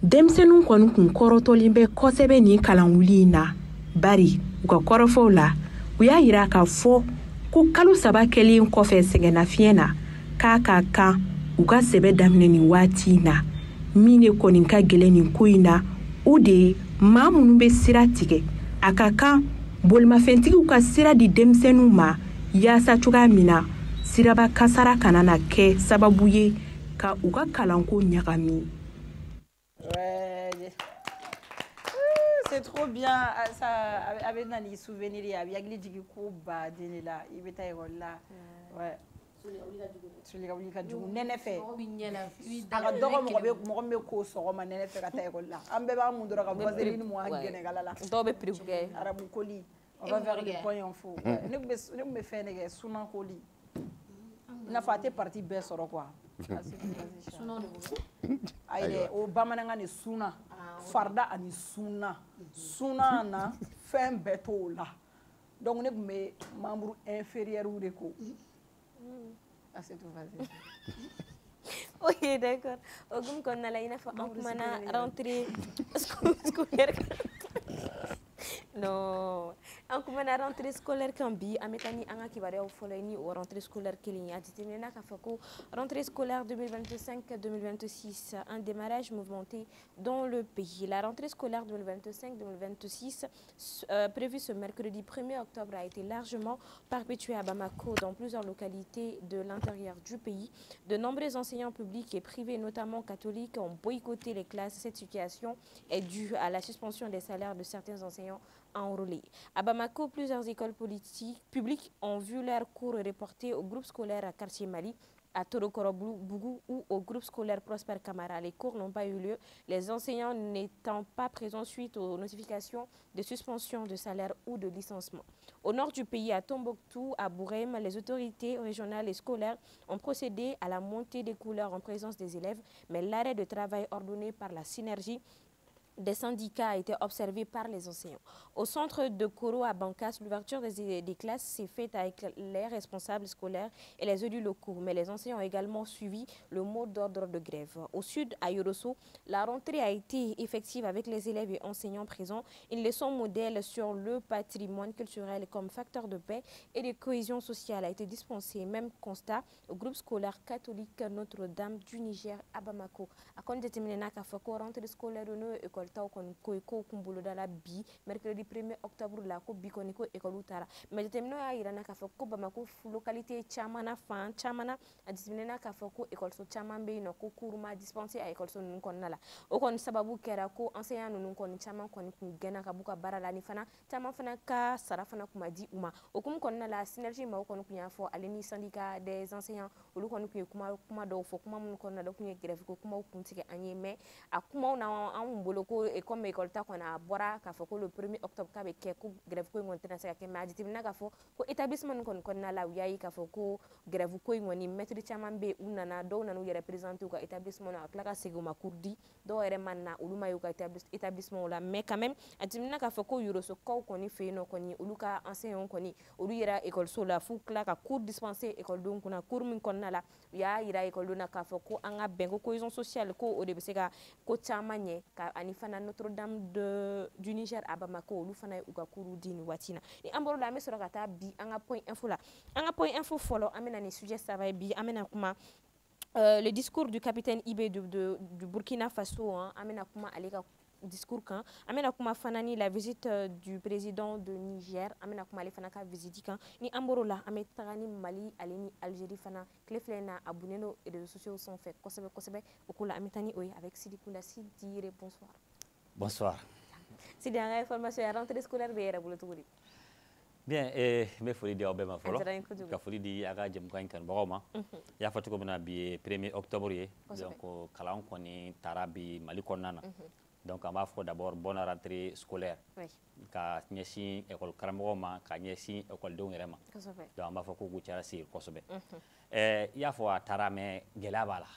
Denmisɛnninw kɔni kun kɔrɔtɔlen bɛ kosɛbɛ nin kalanwuli in na bari u ka kɔrɔfɔw la u y'a yira k'a fɔ ko kalo 3 kɛlen kɔfɛ sɛgɛnnafiɲɛ na k'a ka kan u ka sɛbɛ daminɛ nin waati in na min de kɔni ka gɛlɛn nin ko in na o de ye maa minnu bɛ sira tigɛ a ka kan bolimafɛntigiw ka sira di denmisɛnninw ma yaasa cogoya min na siraba kasara kana na kɛ sababu ye ka u ka kalanko ɲagami. C'est trop bien ça avec nani souvenir ya yagli jigi ko ba denila i beta école la ouais sulika wuli ka jugu nene fɛ a ka dɔgɔ mɔgɔ bɛ ko sɔgɔma nene fɛ ka taa école la an bɛɛ b'a mun dɔrɔn ka vaseline mu an gɛnɛgala la dɔw bɛ prévu arabu koli on va vers le point info ne kun bɛ fɛn de kɛ sunan koli n'a fɔ a tɛ parti bɛɛ sɔrɔ quoi ayi o bamanankan ni suna farda ani suna suna na fɛn bɛɛ t'o la donc ne kun bɛ membre inférieur de ko c'est tout vas-y. Ok, d'accord. Au gum kɔnɔna la i n'a fɔ an kumana rentrée scolaire non an kumana rentrée scolaire kan bi an bɛ taa ni an ka kibaruyaw fɔlɔ ye ni o rentrée scolaire kelen ye a jateminɛna k'a fɔ ko rentrée scolaire 2025-2026 un démarrage mouvementé dans le pays. La rentrée scolaire 2025-2026 prévue ce mercredi 1er octobre a été largement perpétuée à Bamako dans plusieurs localités de l'intérieur du pays. De nombreux enseignants publics et privés, notamment catholiques, ont boycotté les classes. Cette situation est due à la suspension des salaires de certains enseignants enrôlés. À Bamako, plusieurs écoles publiques ont vu leurs cours reportés au groupe scolaire à Quartier Mali, à Torokoro-Bougou ou au groupe scolaire Prosper Camara. Les cours n'ont pas eu lieu, les enseignants n'étant pas présents suite aux notifications de suspension de salaire ou de licenciement. Au nord du pays, à Tombouctou, à Bourem, les autorités régionales et scolaires ont procédé à la montée des couleurs en présence des élèves, mais l'arrêt de travail ordonné par la synergie des syndicats a été observé par les enseignants. Au centre de Koro à Bankas, l'ouverture des classes s'est faite avec les responsables scolaires et les élus locaux, mais les enseignants ont également suivi le mot d'ordre de grève. Au sud, à Yorosso, la rentrée a été effective avec les élèves et enseignants présents. Une leçon modèle sur le patrimoine culturel comme facteur de paix et de cohésion sociale a été dispensée. Même constat au groupe scolaire catholique Notre-Dame du Niger à Bamako. À compte de rentrée scolaire école taw kɔni ko ko kun boloda la bi mercredi 1er octobre la ko bi kɔni ko école tara mais jateminɛw y'a yira na k'a fɔ ko Bamako localité caman na fan caman na a jateminɛna k'a fɔ ko écoleso caman bɛ yen nɔ ko cours ma dispenser a écoleso ninnu kɔnɔna la o kɔni sababu kɛra ko enseignant ninnu kɔni caman kɔni kun gɛnna ka b'u ka baara la ni fana caman fana ka sara fana kun ma di u ma o hukumu kɔnɔna la synergie maaw kɔni kun y'a fɔ ale ni syndicat des enseignants olu kɔni kun ye kuma dɔw fɔ kuma minnu kɔnɔna la kun ye grève ko kumaw kun tigɛ an ye mais a kumaw na an bolo ko comme école ta kɔni a bɔra k'a fɔ ko le 1er octobre k'a bɛ kɛ ko grève ko in kɔni tɛna se ka kɛ mais a jateminɛ k'a fɔ ko établissement ninnu kɔni kɔnɔna la u y'a ye k'a fɔ ko grève ko in kɔni maître caman bɛ u nana dɔw nana u yɛrɛ présenter u ka établissement na ka tila ka segin u ma cours di dɔw yɛrɛ ma na olu ma ye u ka établissement la mais quand même a jateminɛ k'a fɔ ko yorosokaw kɔni fɛ yen nɔ kɔni olu ka enseignants kɔni olu yɛrɛ écoleso la f'u tila ka cours dispenser écoledenw kunna cours min kɔnɔna la u y'a yira écoledenw na k'a fɔ ko an ka bɛn ko cohésion sociale ko o de bɛ se ka ko caman ɲɛ ka ani fana Notre-Dame du Niger à Bamako olu fana ye u ka cours di nin waati na ni an bɔr'o la an bɛ sɔrɔ ka taa bi an ka point info la an ka point info fɔlɔ an bɛ na ni sujet saba ye bi an bɛ na kuma le discours du capitaine Ibé du Burkina Faso an bɛ na kuma ale ka discours kan an bɛna kuma fana ni la visite du président de Niger an bɛna kuma ale fana ka visite kan ni an bɔr'o la an bɛ taga ni Mali ale ni Algérie fana tile filɛ na a bunnen do réseaux sociaux sanfɛ kosɛbɛ kosɛbɛ o ko la an bɛ taa ni o ye avec Sidi Kunda Sidi bonsoir. Bonsoir. Sidi an ka information ya rentrée scolaire bɛ yɛrɛ bolo cogo di? Bien, n bɛ foli di aw bɛɛ ma fɔlɔ ka foli di a ka jɛmukan in kanubagaw ma i y'a fɔ cogo min na bi ye 1er octobre ye donc kalan kɔni taara bi Mali kɔnɔna na donc an b'a fɔ d'abord bonne rentrée scolaire ka ɲɛsin école karamɔgɔw ma ka ɲɛsin écoledenw yɛrɛ ma donc an b'a fɔ ko k'u cɛla sigi kosɛbɛ i y'a fɔ a taara mais gɛlɛya b'a la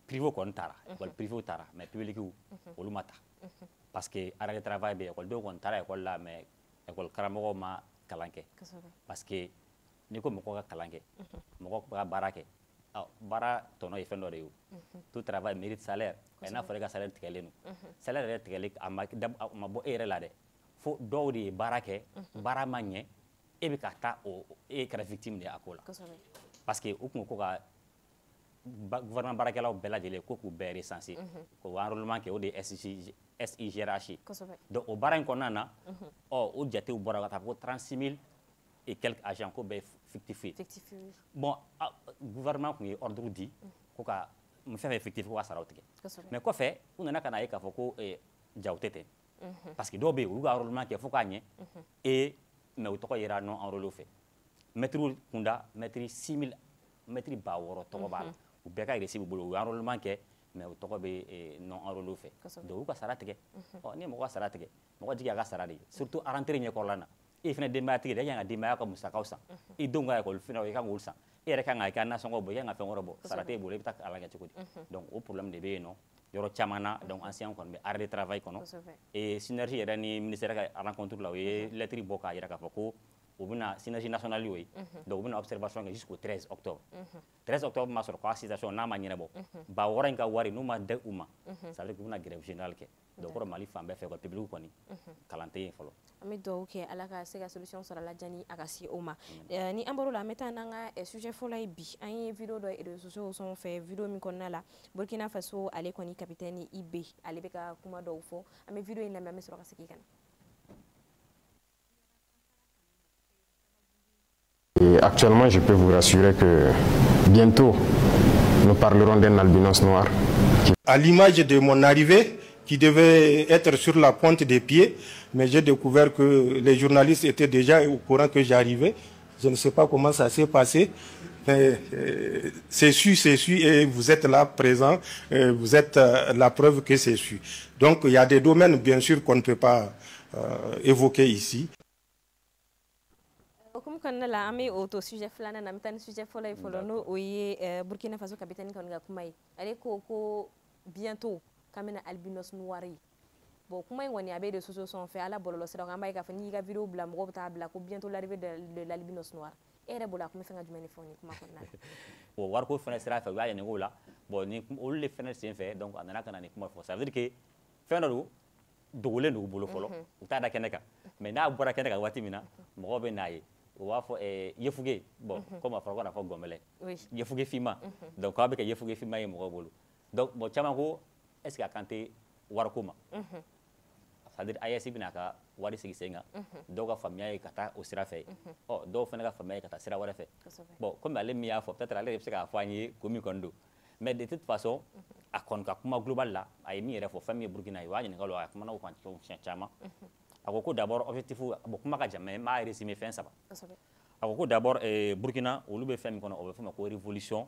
privé kɔni taara école privé taara mais publiciw olu ma ta parce que arrêt de travail bɛ écoledenw kɔni taara école la mais école karamɔgɔw ma kalan kɛ parce que n'i ko mɔgɔ ka kalan kɛ mɔgɔ ka baara kɛ baara tɔnɔ ye fɛn dɔ de ye tout travail mérite salaire n'a fɔra i ka salaire tigɛlen don salaire yɛrɛ tigɛli a ma bɔ e yɛrɛ la dɛ fo dɔw de ye baara kɛ baara ma ɲɛ e bɛ ka taa e kɛra victime de ye a ko la parce que u kun ko ka gouvernement baarakɛlaw bɛɛ lajɛlen ko k'u bɛɛ recenser k'o enrôlement kɛ o de ye SIGRH donc o baara in kɔnɔna na o jatew bɔra ka taa fɔ ko 36 000 et quelques agents ko bɛɛ fictif ye bon gouvernement kun ye ordre di ko ka fɛn fɛn fictif ko ka saraw tigɛ mais kɔfɛ u nana ka na ye k'a fɔ ko jaw tɛ ten parce que dɔw bɛ yen olu ka enrôlement kɛ fo k'a ɲɛ mais u tɔgɔ yera non enrôlé fɛ maître kunda maître 6 000 maître 600 tɔgɔ b'a la u bɛɛ ka reçu b'u bolo u ye enrôlement kɛ mais u tɔgɔ bɛ non enrôlé fɛ donc u ka sara tigɛ ni mɔgɔ ka sara tigɛ mɔgɔ jigi a ka sara de ye surtout a rentrée ɲɛkɔrɔla na e fana denbaya tigi de e kan ka denbaya ka musakaw san i denw ka école fana i kan k'olu san e yɛrɛ kan ka i ka nasɔngɔ bɔ i kan ka fɛn wɛrɛ bɔ sara t'e bolo i bɛ taa kalan kɛ cogo di donc o problème de bɛ yen nɔ yɔrɔ caman na donc enseignant kɔni bɛ arrêt de travail kɔnɔ et synergie yɛrɛ ni ministère ka rencontre la u ye lettre bɔ k'a jira k'a fɔ ko u bɛna synergie nationale y'o ye donc u bɛna observation kɛ jusqu'au 13 octobre 13 octobre ma sɔrɔ ko assistation n'a ma ɲɛnabɔ ba wɔɔrɔ in ka wari n'u ma da u ma ça veut dire k'u bɛna grève générale kɛ donc kɔrɔ Mali fan bɛɛ fɛ école publique kɔni kalan tɛ yen fɔlɔ an bɛ dugawu kɛ ala ka se ka solution sɔrɔ a la janni a ka se o ma ni an bɔr'o la an bɛ taa n'an ka sujet fɔlɔ ye bi an ye vidéo dɔ ye réseaux sociaux sanfɛ vidéo min kɔnɔna la Burkina Faso ale kɔni capitaine Ibé ale bɛ ka kuma dɔw fɔ an bɛ vidéo in lamɛn an bɛ sɔrɔ ka segin ka na. Et actuellement, je peux vous rassurer que bientôt, nous parlerons d'un albinos noir. À l'image de mon arrivée, qui devait être sur la pointe des pieds, mais j'ai découvert que les journalistes étaient déjà au courant que j'arrivais. Je ne sais pas comment ça s'est passé. C'est su, et vous êtes là présent, vous êtes la preuve que c'est su. Donc il y a des domaines, bien sûr, qu'on ne peut pas évoquer ici. Comme kɔnɔna la an bɛ o to sujet filanan na an bɛ taa ni sujet fɔlɔ ye fɔlɔ n'o o ye Burkina Faso capitaine kɔni ka kuma ye ale ko bientôt k'an bɛna albinos noir ye bon kuma in kɔni a bɛ réseaux sociaux sanfɛ ala bɔlɔlɔ siraw kan an b'a ye k'a fɔ n'i y'i ka vidéo bila mɔgɔw bɛ taa bila ko bientôt l'arrivée de l'albinos noir e yɛrɛ bolo a kun bɛ fɛn ka jumɛn de fɔ nin kuma kɔnɔna la. bon wariko fana sira fɛ u y'a ɲininka o la bon ni olu de fana sen fɛ donc a nana ka na nin kuma fɔ ça veut dire que fɛn dɔ don dogolen don u bolo fɔlɔ u t'a da kɛnɛ kan mais n'a bɔra kɛnɛ kan waati min na mɔgɔw bɛ n'a ye o b'a fɔ yefuge bon comme a fɔra ko n'a fɔ gɔnbɛlɛ yefuge finman donc k'a bɛ kɛ yefuge finman ye mɔgɔw bolo donc bon caman ko est ce que a kan tɛ wariko ma c'est-à-dire AES bɛna ka wari sigi sen kan dɔw ka faamuya ye ka taa o sira fɛ dɔw fana ka faamuya ye ka taa sira wɛrɛ fɛ bon comme ale min y'a fɔ peut-être ale de bɛ se k'a fɔ an ye ko min kɔni don mais de toute façon a kɔni ka kuma global la a ye min yɛrɛ fɔ fɛn min ye Burkina ye o y'a ɲininka o la a kumana o kan siɲɛ caman a ko d'abord objectif bon kuma ka jan mais n b'a résumé fɛn saba a ko d'abord Burkina olu bɛ fɛn min kɔnɔ o bɛ fɔ ma ko révolution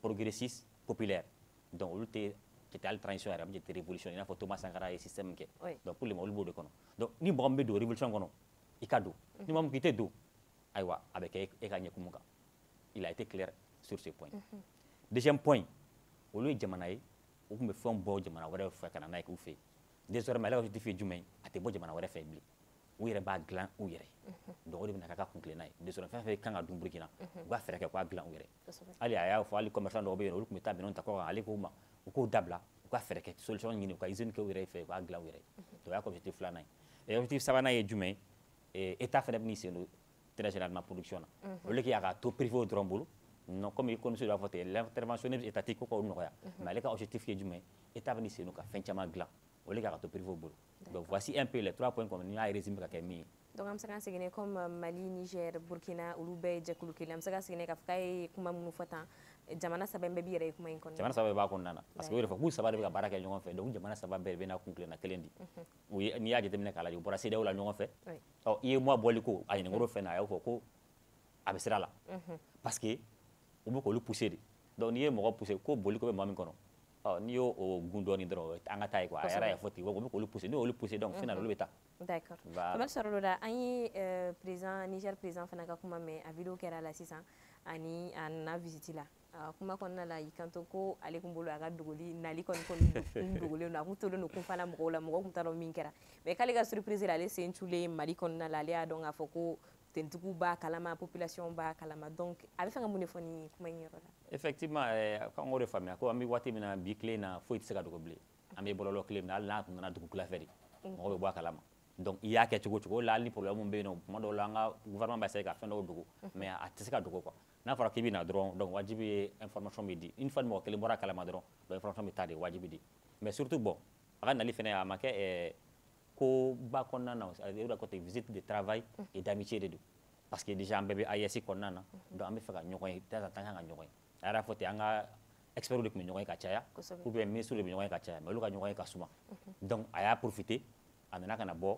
progressiste populaire donc olu tɛ qui était transition arabe qui était révolution il a fait Thomas Sankara et système que donc pour les mots le kono donc ni bon be do révolution kono ikado ni mom qui te do aywa avec e ka nyekumuka il a été clair sur ce point deuxième point au lieu jamana yi o me fon bo jamana wara fa kana na ko fe désormais là objectif jumay ate bo jamana wara fe bli ou yere ba glan ou yere donc o de na ka conclure na désormais fa kan ga dum Burkina ba fere ka glan ou yere ali aya fo ali commerçant do be no ko meta be non ta ko ali ko ma ko dabla ko fere ke solution ñini ko usine ko wéré fe ko agla wéré to ya ko objectif flana et objectif sabana ye jumé et état fene ni c'est très généralement production o le ki ya to privé au drombulu non comme il connaît la voter l'intervention étatique ko no ya mais le ka objectif ye jumé état ni c'est no ka fin chama gla o le ka to privé au bulu donc voici un peu les 3 points comme ni a résumé ka mi donc am saka signé comme Mali Niger Burkina Ulube Jakulu Kili am saka signé ka fay kuma munu fata jamana saba be bi yere kuma inkon jamana saba ba kon nana parce que wele fa bu saba de ka baraka ñongon fe donc jamana saba be na conclure na kelendi oui ni ya jetemne kala yo bora cede wala ñongon fe o iye mo boliko ay ngoro fe na yo ko abesira la parce que o bu ko lu pousser donc ni ye mo ko pousser ko boliko be mamin kono ni yo o gundo ni dro anga tay quoi era ya foti wo bu ko lu pousser ni o lu pousser donc final lu beta d'accord mal saroloda ani président Niger président fana ka kuma me a vidéo kera la 600 ani na visite la kuma kɔnɔna la i kanto ko ale kun bolo a ka dogoli nali kɔni dogolen don a kun tolen don kun fana mɔgɔw la mɔgɔw kun t'a dɔn min kɛra mais k'ale ka surprise la ale sen culen Mali kɔnɔna la ale y'a dɔn k'a fɔ ko tenitigiw b'a kalama population b'a kalama donc a bɛ fɛ ka mun de fɔ ni kuma in yɔrɔ la effectivement k'an k'o de faamuya ko an bɛ waati min na bi tile in na foyi tɛ se ka dogo bilen an bɛ bɔlɔlɔ tile min na hali n'a kun nana dugu kulafɛ de mɔgɔw bɛ bɔ a kalama donc i y'a kɛ cogo cogo la hali ni problème min bɛ yen nɔ tuma dɔw la an ka gouvernement b'a essayer ka fɛn dɔw dogo mais a tɛ se ka dogo quoi n'a fɔra k'i bɛ na dɔrɔn donc wajibi ye information bɛ di une fois mɔgɔ kelen bɔra a kalama dɔrɔn donc information bɛ taa de wajibi di mais surtout bon a ka nali fɛnɛ a ma kɛ ko ba kɔnɔna na c'est-à-dire o de côté visite de travail et d'amitié de don parce que déjà an bɛɛ bɛ AES kɔnɔna na donc an bɛ fɛ ka ɲɔgɔn ye temps en temps kan ka ɲɔgɔn ye a yɛrɛ fɔ ten an ka experts de tun bɛ ɲɔgɔn ye ka caya ou bien ministres de bɛ ɲɔgɔn ye ka caya mais olu ka ɲɔgɔn ye ka suma donc a y'a profité a nana ka na bɔ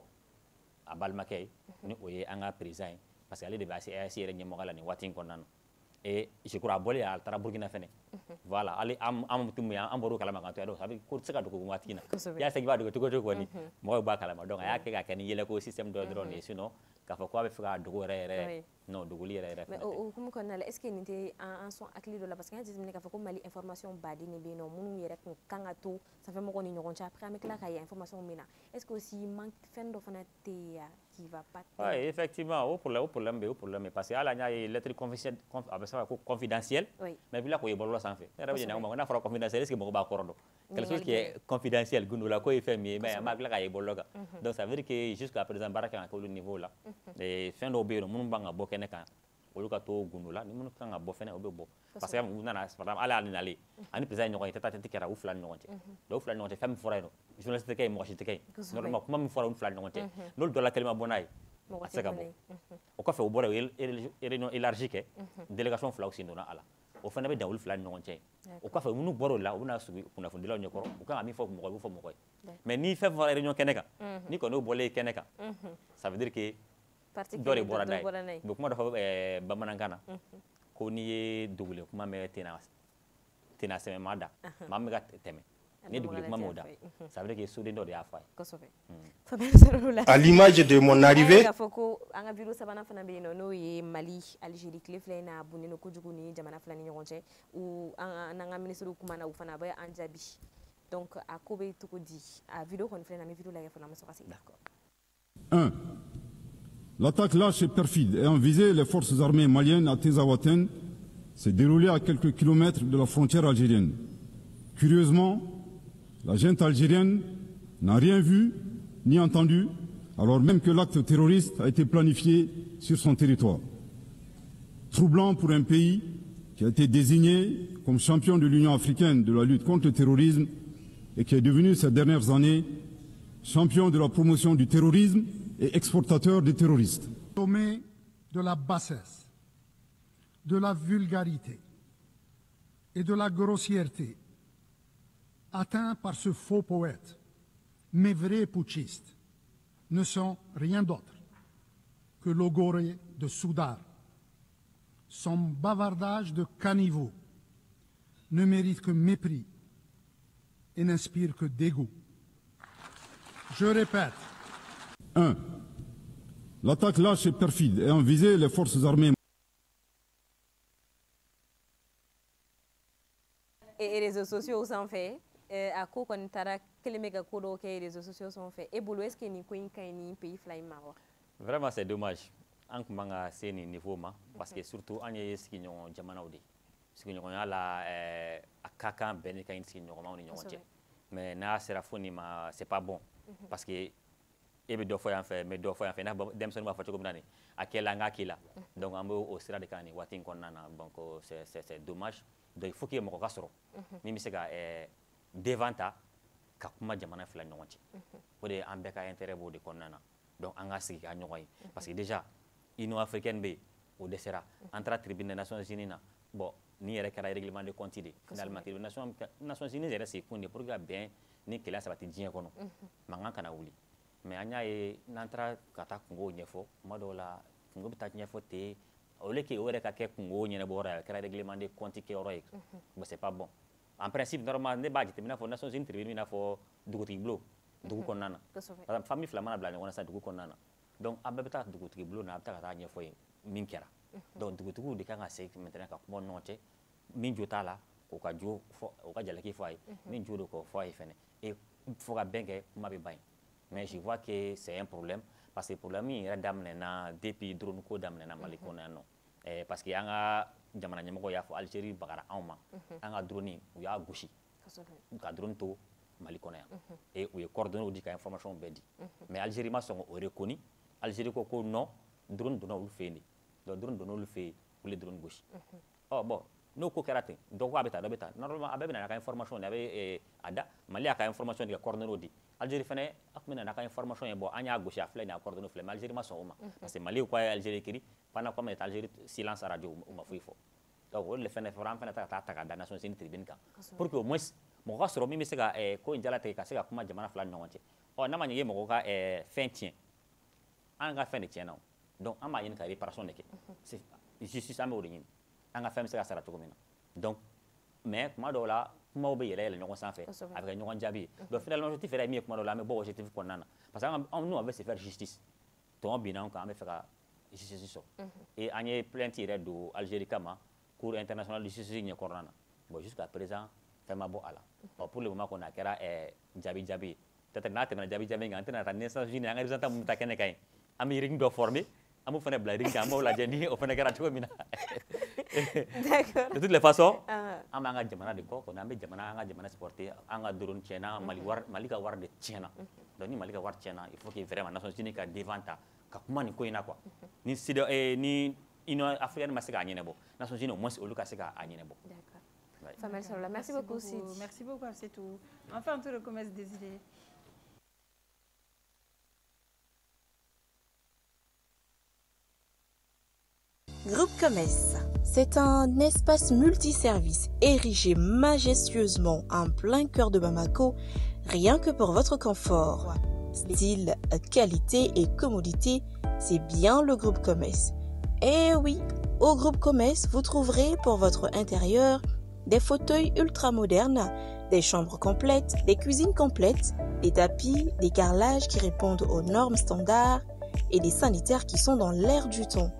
a balimakɛ ye ni o ye an ka président ye parce que ale de bɛ AES yɛrɛ ɲɛmɔgɔ la nin waati in kɔnɔna na et je crois a bɔlen a taara Burkina fɛnɛ voilà ale an tun an bɔr'o kalama kan to donc ça veut dire ko tɛ se ka dogo waati in na i y'a fɛ k'i b'a dogo cogo cogo kɔni mɔgɔw b'a kalama donc a y'a kɛ ka kɛ ni yɛlɛko système dɔ dɔrɔn de ye sinon k'a fɔ ko a bɛ fɛ ka dogo yɛrɛ yɛrɛ non dogoli yɛrɛ yɛrɛ mais o hukumu kɔnɔna la est ce que nin tɛ an sɔn hakili dɔ la parce que an y'a jateminɛ k'a fɔ ko Mali information baden de bɛ yen nɔ minnu yɛrɛ kun kan ka to sanfɛmɔgɔw ni ɲɔgɔn cɛ après an bɛ tila k'a ye information min na est ce que aussi manque fɛn dɔ fana tɛ yan qui va pas oui effectivement o problème bɛ parce que hali an y'a ye lettre a bɛ se ka ko confidentielle mais bila k'o ye bɔlɔlɔ sanfɛ ne yɛrɛ bɛ ɲinɛ o ma n'a fɔra confidentielle est ce que mɔgɔ b'a kɔrɔ dɔn quelque chose qui est confidentiel gundo la ko ye fɛn min ye mais an b'a tila k'a ye bɔlɔlɔ kan donc ça veut dire que jusqu'à présent baara kan ka kɛ olu niveau la fɛn dɔw bɛ yen nɔ minnu b'an ka bɔ kɛnɛ kan olu ka to gundo la ni minnu kan ka bɔ fɛnɛ o bɛ bɔ parce que u nana par exemple hali a nalen ani président ɲɔgɔn ye tête à tête kɛra u fila ni ɲɔgɔn cɛ donc u fila ni ɲɔgɔn cɛ fɛn min fɔra yen nɔ journaliste tɛ kɛ yen mɔgɔ si tɛ kɛ yen normalement kuma min fɔra u fila ni ɲɔgɔn cɛ n'olu dɔ la kelen ma bɔ n'a ye a tɛ se ka bɔ o kɔfɛ u bɔra u ye réunion élargie kɛ délégation filaw sen donna a la o fana bɛ dan olu fila ni ɲɔgɔn cɛ o kɔfɛ minnu bɔra o la u bɛna sigi kunnafonidilaw ɲɛkɔrɔ u kan ka min fɔ mɔgɔ ye u b'o fɔ mɔgɔ ye mais ni fɛn fɔra réunion kɛnɛ kan ni kɔni o bɔlen kɛnɛ kan ça veut dire que dɔ de bɔra n'a ye u bɛ kuma dɔ fɔ bamanankan na ko n'i ye dogole kuma mɛn tena sɛmɛ maa da maa min bɛ ka tɛmɛ ni dogole kuma m'o da ça veut dire que soden dɔ de y'a fɔ a ye. À l'image de mon arrivée. k'a fɔ ko an ka bureau sabanan fana bɛ yen nɔ n'o ye Mali Algérie tile filɛ in na a bunnen don kojugu ni jamana fila ni ɲɔgɔn cɛ u an n'an ka ministres kuma na u fana bɛ an jaabi donc a ko bɛ cogo di a vidéo kɔni filɛ in na an bɛ vidéo lajɛ fɔlɔ an bɛ sɔrɔ ka segin. 1. L'attaque lâche et perfide ayant visé les forces armées maliennes à Tezawaten s'est déroulée à quelques kilomètres de la frontière algérienne. Curieusement, la junte algérienne n'a rien vu ni entendu, alors même que l'acte terroriste a été planifié sur son territoire. Troublant pour un pays qui a été désigné comme champion de l'Union africaine de la lutte contre le terrorisme et qui est devenu ces dernières années champion de la promotion du terrorisme et exportateur des terroristes. Sommet de la bassesse, de la vulgarité et de la grossièreté, atteint par ce faux poète, mes vrais putschistes ne sont rien d'autre que logoré de Soudar. Son bavardage de caniveau ne mérite que mépris et n'inspire que dégoût. Je répète. 1. L'attaque lâche et perfide ayant visé les forces armées. Et les réseaux sociaux sont faits. À quoi qu'on t'a quelques cours que les réseaux sociaux sont faits. Et boulot est-ce que ni quoi ni pays fly maro. Vraiment c'est dommage. En kumanga c'est ni niveau ma parce que surtout en y est-ce qu'ils ont jamana odi. Ce qu'ils ont là à caca ben quand ils ont vraiment union entière. Mais na serafoni ma c'est pas bon parce que et be do fois en fait mais do fois en fait na dem son ma fato comme nani akela ngakila donc ambo au sira de kani watin konnana donc c'est dommage donc il faut que mo kasoro mimi sega devanta ka kuma jamana fila ɲɔgɔn cɛ o de an bɛɛ ka intérêt b'o de kɔnɔna na donc an ka sigi ka ɲɔgɔn ye parce que déjà union africaine bɛ yen o dɛsɛra an taara tribune des nations unies na bon ni yɛrɛ kɛra règlement de compte de finalement tribune nations unies yɛrɛ sigi kun de pour que ka bɛn ni kɛlɛ sabati diɲɛ kɔnɔ mankan kana wuli mais an y'a ye n'an taara ka taa kungow ɲɛfɔ tuma dɔw la kungo bɛ taa ɲɛfɔ ten au lieu que o yɛrɛ ka kɛ kungow ɲɛnabɔyɔrɔ ye a kɛra règlement de compte kɛyɔrɔ ye bon c'est pas bon. En principe, normalement, ne b'a dit que les Nations Unies interviennent pour Dougoutiglo, Dougou Konana. La famille flamande a blagué, on a ça Dougou Konana. Donc, à Bébeta Dougoutiglo, n'a pas à faire Minkera. Donc, Dougoutiglo, des cas à c'est maintenant qu'à mon nom, Minjotala, au Kajo, au Kajalaki Foy, Minjodo, Foy, et il faudra bien que ma bien. Mais je vois que c'est un problème, parce que pour la mie, il y a des depuis drone ko damne na malikona non. Parce que y a jamana ɲɛmɔgɔ y'a fɔ Algérie bagara anw ma an ka drone u y'a gosi ka drone to Mali kɔnɔ yan et u ye coordonnées di ka information bɛɛ di mais Algérie ma sɔn o reconnu Algérie ko ko non drone donna olu fɛ yen de donc drone donna olu fɛ yen olu drone gosi bon n'o ko kɛra ten dɔ ko a bɛ taa dɔ bɛ taa normalement a bɛɛ bɛ na n'a ka information de a bɛ a da Mali y'a ka information di ka coordonnées di Algérie fɛnɛ a tun bɛ na n'a ka information ye bon an y'a gosi a filɛ nin a coordonnées filɛ mais Algérie ma sɔn o ma parce que Mali ko a ye Algérie kiri pendant combien de temps Algérie silence radio o ma foyi fɔ donc o de fɛnɛ fɔra an fɛnɛ ta ka taa ta ka da Nations Unies tribune kan pour que au moins mɔgɔ ka sɔrɔ min bɛ se ka ko in jalatigɛ ka se ka kuma jamana fila ni ɲɔgɔn cɛ n'a ma ɲɛ i ye mɔgɔ ka fɛn tiɲɛ an ka fɛn de tiɲɛna donc an b'a ɲini ka réparation de kɛ justice an bɛ o de ɲini an ka fɛn bɛ se ka sara cogo min na donc mais kuma dɔw la kumaw bɛ yɛlɛ yɛlɛ ɲɔgɔn sanfɛ a bɛ kɛ ɲɔgɔn jaabi ye donc finalement objectif yɛrɛ ye min ye kuma dɔw la an bɛ bɔ objectif kɔnɔna na parce que nous on veut se faire justice tɔn binna an kan an bɛ fɛ ka justice sɔrɔ et an ye plainte yɛrɛ don Algérie kama Cour internationale de justice ɲɛ kɔnɔna na bon jusqu'à présent fɛn ma bɔ a la pour le moment kɔni a kɛra jaabi jaabi ye peut-être n'a tɛmɛna jaabi jaabi kan an tɛna taa Nations Unies an ka représentant mun ta kɛnɛ kan ye an bɛ yirini dɔ former an b'o fana bila yirini kan an b'o lajɛ ni o fana kɛra cogo min na de toutes les façons an b'an ka jamana de kɔ kɔni an bɛ jamana an ka jamana supporter an ka drone tiɲɛna Mali ka wari de tiɲɛna donc ni Mali ka wari tiɲɛna il faut que vraiment Nations Unies ka devant ta ka kuma nin ko in na quoi ni ni Union africaine ma se k'a ɲɛnabɔ Nations Unies au moins olu ka se k'a ɲɛnabɔ. D'accord. Famel Salola, merci beaucoup Sidi. Merci beaucoup, c'est tout. Enfin, tout le commerce désiré. Groupe Commerce, c'est un espace multiservice érigé majestueusement en plein cœur de Bamako, rien que pour votre confort. Style, qualité et commodité, c'est bien le Groupe Commerce. Et oui, au Groupe Commerce, vous trouverez pour votre intérieur des fauteuils ultra modernes, des chambres complètes, des cuisines complètes, des tapis, des carrelages qui répondent aux normes standards et des sanitaires qui sont dans l'air du temps.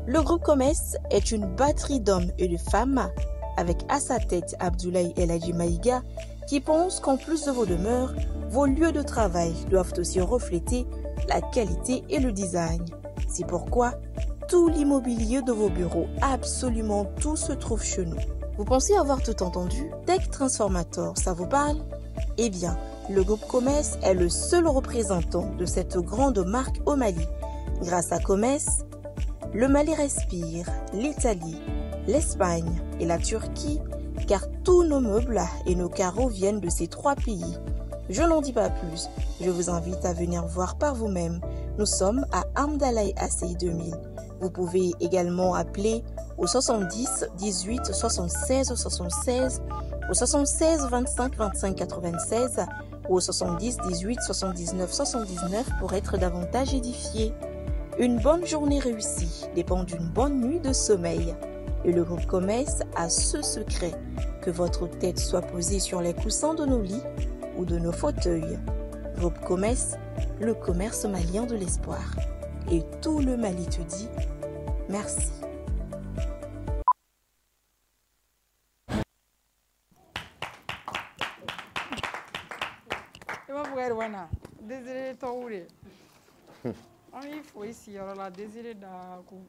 Le Groupe Commerce est une batterie d'hommes et de femmes avec à sa tête Abdoulaye El Hadji Maïga qui pense qu'en plus de vos demeures, vos lieux de travail doivent aussi refléter la qualité et le design. C'est pourquoi tout l'immobilier de vos bureaux, absolument tout se trouve chez nous. Vous pensez avoir tout entendu? Tech Transformator, ça vous parle? Eh bien, le Groupe Commerce est le seul représentant de cette grande marque au Mali. Grâce à Commerce, le Mali respire, l'Italie, l'Espagne et la Turquie, car tous nos meubles et nos carreaux viennent de ces trois pays. Je n'en dis pas plus. Je vous invite à venir voir par vous-même. Nous sommes à Amdalaï ACI 2000. Vous pouvez également appeler au 70 18 76 76, au 76 25 25 96 ou au 70 18 79 79 pour être davantage édifié. Une bonne journée réussie dépend d'une bonne nuit de sommeil. Et le groupe Commerce a ce secret, que votre tête soit posée sur les coussins de nos lits ou de nos fauteuils. Groupe Commerce, le commerce malien de l'espoir. Et tout le Mali te dit merci. Désiré Touré. On y faut ici, alors la Désiré Dakou.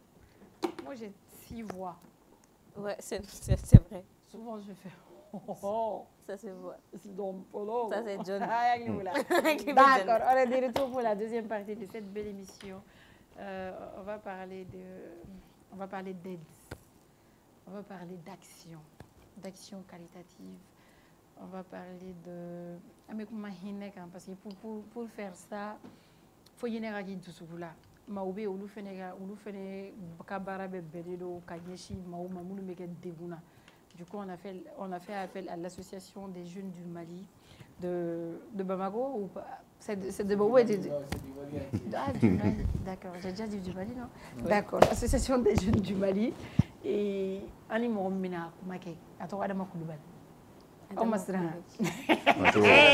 Moi j'ai 6 voix. Ouais, c'est vrai. Souvent je fais. Oh, ça c'est vrai. Ça c'est John. D'accord, on est de retour pour la deuxième partie de cette belle émission. On va parler d'aide. On va parler d'action caritative. On va parler de... Parce que pour faire ça, il faut y aller à Guidousoula. Maoubé, ou l'oufene, Kabarabe, Beredo, Kanyeshi, Maouma, Mouloumeke, Degouna. Du coup, on a fait appel à l'association des jeunes du Mali de Bamako. Ou pas? C'est de Bamako. Ah, du Mali. D'accord, j'ai déjà dit du Mali, non? Oui. D'accord, l'association des jeunes du Mali. Et Ali Mohamina Kumake, attends, Adama Koulibaly.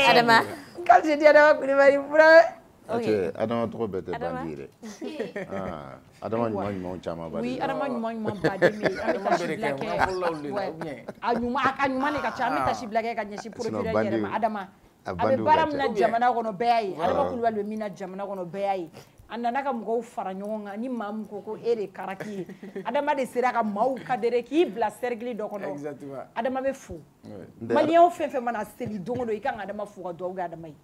Adama. Quand j'ai dit Adama Koulibaly, ok, Adama trop bête bandire. Adama nyuma chama badi. Oui, Adama nyuma badi mais avec ta blague. Ouais. Anyuma ne ka chama ta blague ka nyeshi procureur yɛrɛ Adama. Abe baram na jamana kono bɛɛ ye. Adama Koulibaly mina jamana kono bɛɛ ye. A nana ka mɔgɔw fara ɲɔgɔn kan ni maa min ko ko e de karaki ye Adama de sera ka maaw kadere k'i bila cercle dɔ kɔnɔ Adama bɛ fo maliyɛnw fɛn fɛn mana seli don o don i kan ka Adama fo ka dugawu kɛ Adama ye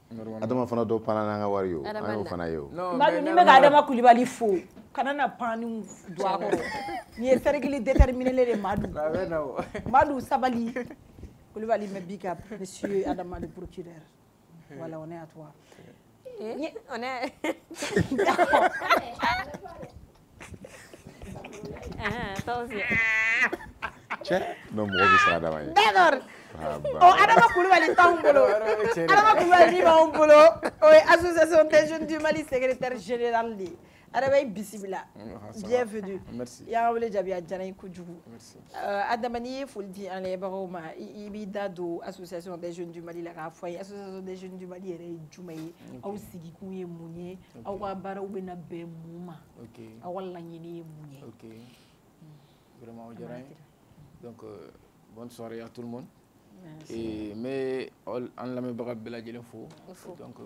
Adama fana dɔ panna n'an ka wari ye o an y'o fana ye o Madu ni bɛ ka Adama Koulibaly fo kana na pan ni don a kɔrɔ ni ye cercle déterminé de Madu sabali Koulibaly mais big up monsieur Adama le procureur voilà on est à toi. On est... Non, moi, je serai Adama. D'accord. Oh, Adama Koulibaly est en boulot. Adama Koulibaly est en boulot. Oui, Association des jeunes du Mali, secrétaire général. Adama Bissimila. Bienvenue. Merci. Yawale Jabia Djanaï Koudjougou. Merci. Adamani, il faut le dire, en Lébaroma, Ibidado, Association des jeunes du Mali, la Rafoye, Association des jeunes du Mali, et Djoumaï, Aoussigi Kouye Mounier, Awabara Oubena Bemouma. Ok. Awalanyini Mounier. Ok. Vraiment, donc, bonne soirée à tout le monde. Merci. Mais, on l'a mis à Bela Djelenfo. Donc,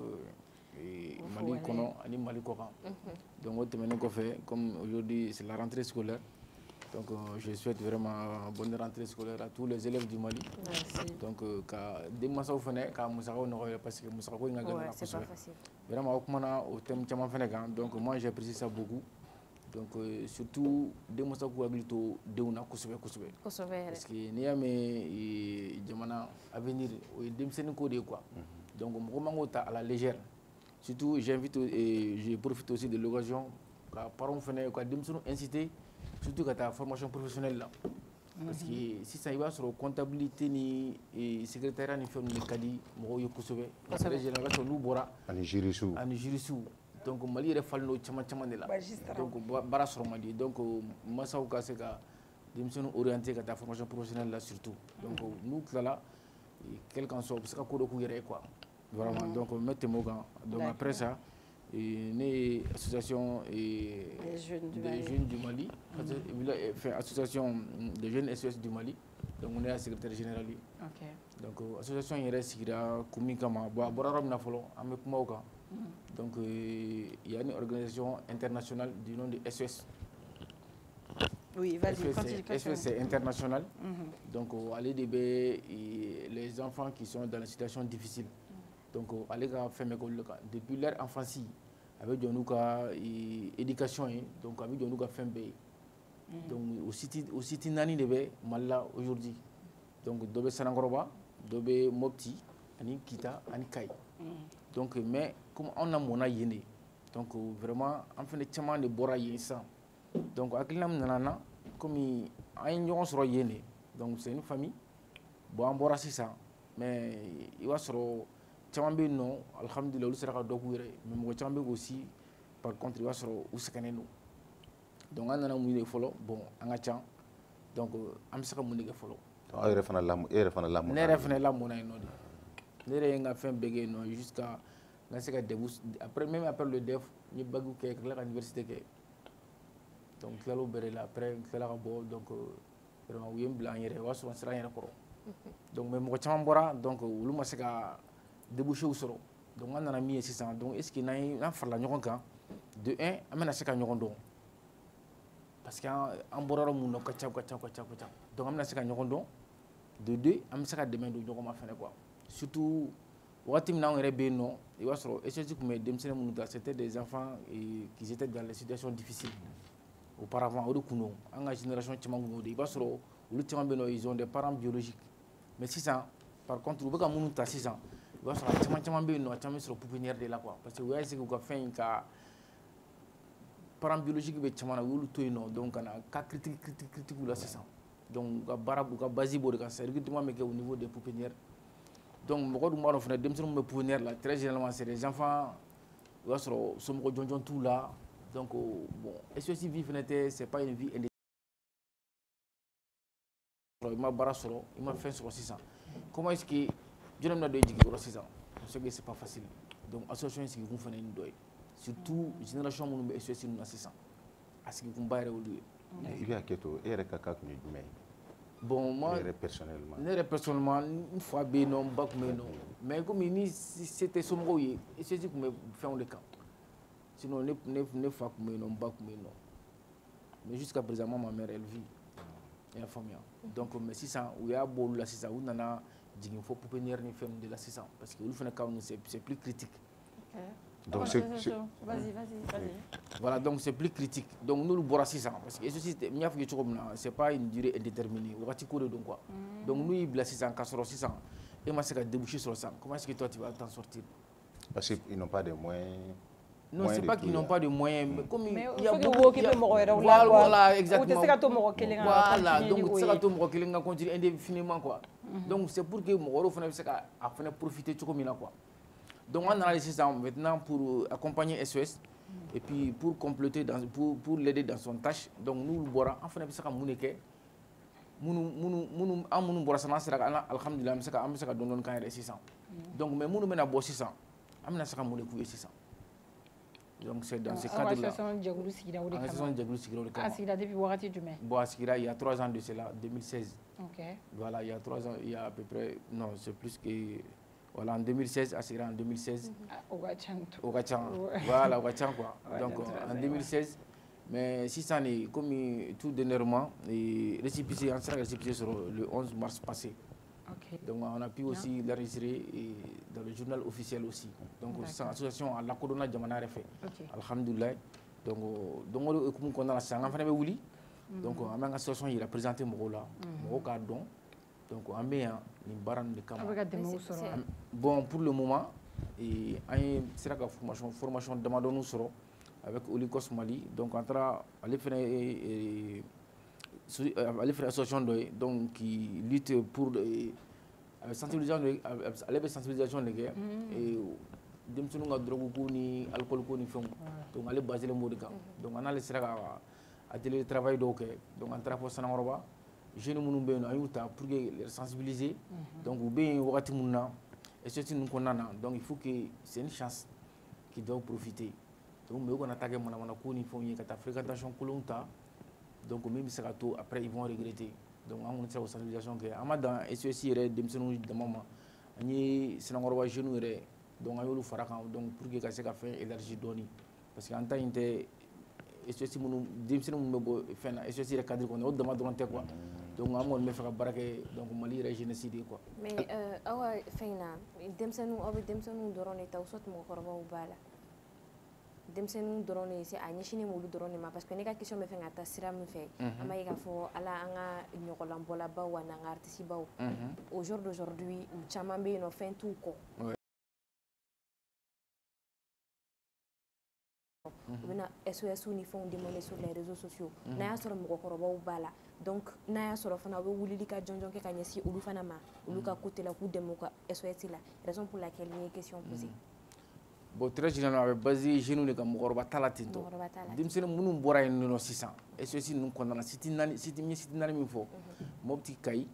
Mali Kono, Ani Mali Koran. Donc, comme aujourd'hui c'est la rentrée scolaire, donc je souhaite vraiment bonne rentrée scolaire à tous les élèves du Mali. Merci. Donc, des masses au fenêtre, parce que Moussako n'est pas facile. Vraiment, au thème donc moi j'apprécie ça beaucoup. Donc, surtout, des masses au habilito, de una Kosovo. Parce que n'y a mais Jamana à venir, des Sénéco de quoi. Donc, on à la légère. Surtout, j'invite et je profite aussi de l'occasion car parents inciter surtout à ta formation professionnelle là. Parce que si ça y va sur la comptabilité ni secrétariat ni firme ni cadi, moi je peux sauver. Parce que les générations nous bora. Anijirisu. Donc Mali il faut le chama de là. Donc bara sur Mali. Donc massa ou casse ka démission orientée à ta formation professionnelle là surtout. Donc nous là quelqu'un soit parce que quoi quoi. Vraiment, donc mettez-moi donc après ça, une association des jeunes du Mali, association des jeunes SOS du Mali, donc on est à secrétaire général. Donc association il reste Kumikama, donc il y a une organisation internationale du nom de SOS. Oui, vas-y, SOS c'est international, donc aller les enfants qui sont dans la situation difficile. Donc, allez faire mes collègues depuis leur enfance, avec de nous éducation, donc avec de nous faire donc aussi nani de Mala aujourd'hui. Donc, dobe Sanangoroba, dobe Mopti, ani Kita, ani Kai. Donc mais comme on a mon yéné donc vraiment en fait chama de bora yésa donc akilam nana comme ay ñoo soro yéné donc c'est une famille bon en bora ça mais il va soro chama be non alhamdoulillah lu sera do ko yéré mais mo chama be aussi par contre il va soro uskane no donc on a mu folo bon anga chan donc am saka mu nige folo ay refana lam ne refana lam mo nay no ne re nga fin bege no jusqu'à nga saka début après même après le def ni bagu ke la université ke donc lalo bere la après la bo donc vraiment wiyem blanc yere waso sera yere ko donc même mo chama bora donc lu ma saka débouché ou soro donc on a mis 600 donc est ce qu'il na farla ñokon kan de 1 amena saka ñokon do parce que en bororo mun no kacha donc amna saka ñokon do de 2 am saka demain do ñokon ma fene quoi surtout wati mina on rebe non il va sur et comme dem sene mun c'était des enfants qui étaient dans les situations difficiles auparavant au kuno en génération chama nguno il va sur lu chama beno ils ont des parents biologiques mais 600 par contre beka mun ta 600 il va sur chama beno chama sur pouponnière de là quoi parce que ouais c'est que fin ka parents biologiques be chama na wulu toyno donc ana ka critique ou la 600 donc ga barabu ga basi bo de ka c'est directement mais au niveau des pouponnières donc moko dum maro fena dem me pouponnière là très généralement c'est des enfants wa soro somo jonjon tout là donc bon et ceci vie fenete c'est pas une vie il m'a bara soro il m'a fait sur 600 comment est-ce que je n'aime pas de jigi sur 600 parce que c'est pas facile donc association c'est qui fena une doy surtout génération mon be ceci nous 600 parce que kun bayre wolu il y a keto et rekaka ku mais bon moi personnellement une fois be non bac mais non mais comme ni c'était somro yi et ceci que me fait le camp sinon ne fois mais non bac mais non mais jusqu'à présent ma mère elle vit et famille donc mais 600 où il y a beau la 600 où nana jigin faut pouponnière ni femme de la 600 parce que le fait quand c'est plus critique. Donc vas-y. Voilà, donc c'est plus critique. Donc nous le bois 600 parce que ceci c'est pas une durée indéterminée. Donc quoi. Donc nous il blesse 600 sur 600 et moi c'est déboucher sur 100. Comment est-ce que toi tu vas t'en sortir? Parce qu'ils n'ont pas de moyens. Non, c'est pas qu'ils n'ont pas de moyens, mais comme il y a beaucoup de voilà, exactement. Voilà, donc c'est que moi qui continue indéfiniment quoi. Donc c'est pour que moi je profiter de comme quoi. Donc on analyse ça maintenant pour accompagner SOS et puis pour compléter pour l'aider dans son tâche. Donc nous le bora en fait ça comme muneke munu amunu bora sana sera alhamdulillah am saka don kan 600. Donc mais munu mena bo 600 amna saka muneku 600. Donc c'est dans ce cadre là. Depuis wakati jumé. Bon askira il y a 3 ans de cela 2016. OK. Voilà, il y a 3 ans, il y a à peu près non, c'est plus que voilà en 2016 Asira en 2016 Ogachan voilà Ogachan quoi donc en 2016 mais 600 années comme tout dernièrement et récipicé en sera récipicé sur le 11 mars passé. Donc on a pu aussi l'enregistrer dans le journal officiel aussi donc c'est une association à la Corona Jamana refait alhamdoulillah donc comme on a la sang enfin wuli donc on a une association il a présenté Mogola Mogoka don donc on met une barre de caméra. Bon pour le moment et c'est la formation demandons nous serons avec Olikos Mali donc on va aller faire association donc qui lutte pour sensibilisation des guerres et dem sunu nga drogue ko ni alcool ko ni fond donc aller baser le mot donc on a le atelier de travail donc on travaille pour Sanangoroba jeunes munun be no ayuta pour les sensibiliser donc ou bien wakati munna et ceci nous connana donc il faut que c'est une chance qui doit profiter donc mais on attaque mana ko ni font yeka ta fréquentation kolonta donc même ça gato après ils vont regretter donc on est sensibilisation que amada et ceci est demsenu de maman ni Sanangoroba jeunes re donc ayolu faraka donc pour que ça se faire élargi doni parce que en temps inte et ceci mun demsenu mun bo fena et ceci le cadre qu'on a demandé dans quoi donc amon me fera barake donc mali régime cité quoi mais awa fena demsenu dorone tawsot mo korba ubala demsenu dorone c'est anyishine mo dorone ma parce que ne ka question me fenga ta sira me fait ama yika fo ala anga nyokolambola ba wana artiste ba au jour d'aujourd'hui chama be no fin tout ko bena SOS ni fond demander sur les réseaux sociaux na ya soro moko korobaw bala donc na ya soro fana be wulili ka jonjon ke ka nyasi ulu fana ma ulu ka côté la ku demo ka SOS la raison pour laquelle il y a question posée bon très généralement avec basé jeune ni ka mokoroba talatinto dimsene munum bora no 600 SOS nun kondana siti nani mi fo mobti kay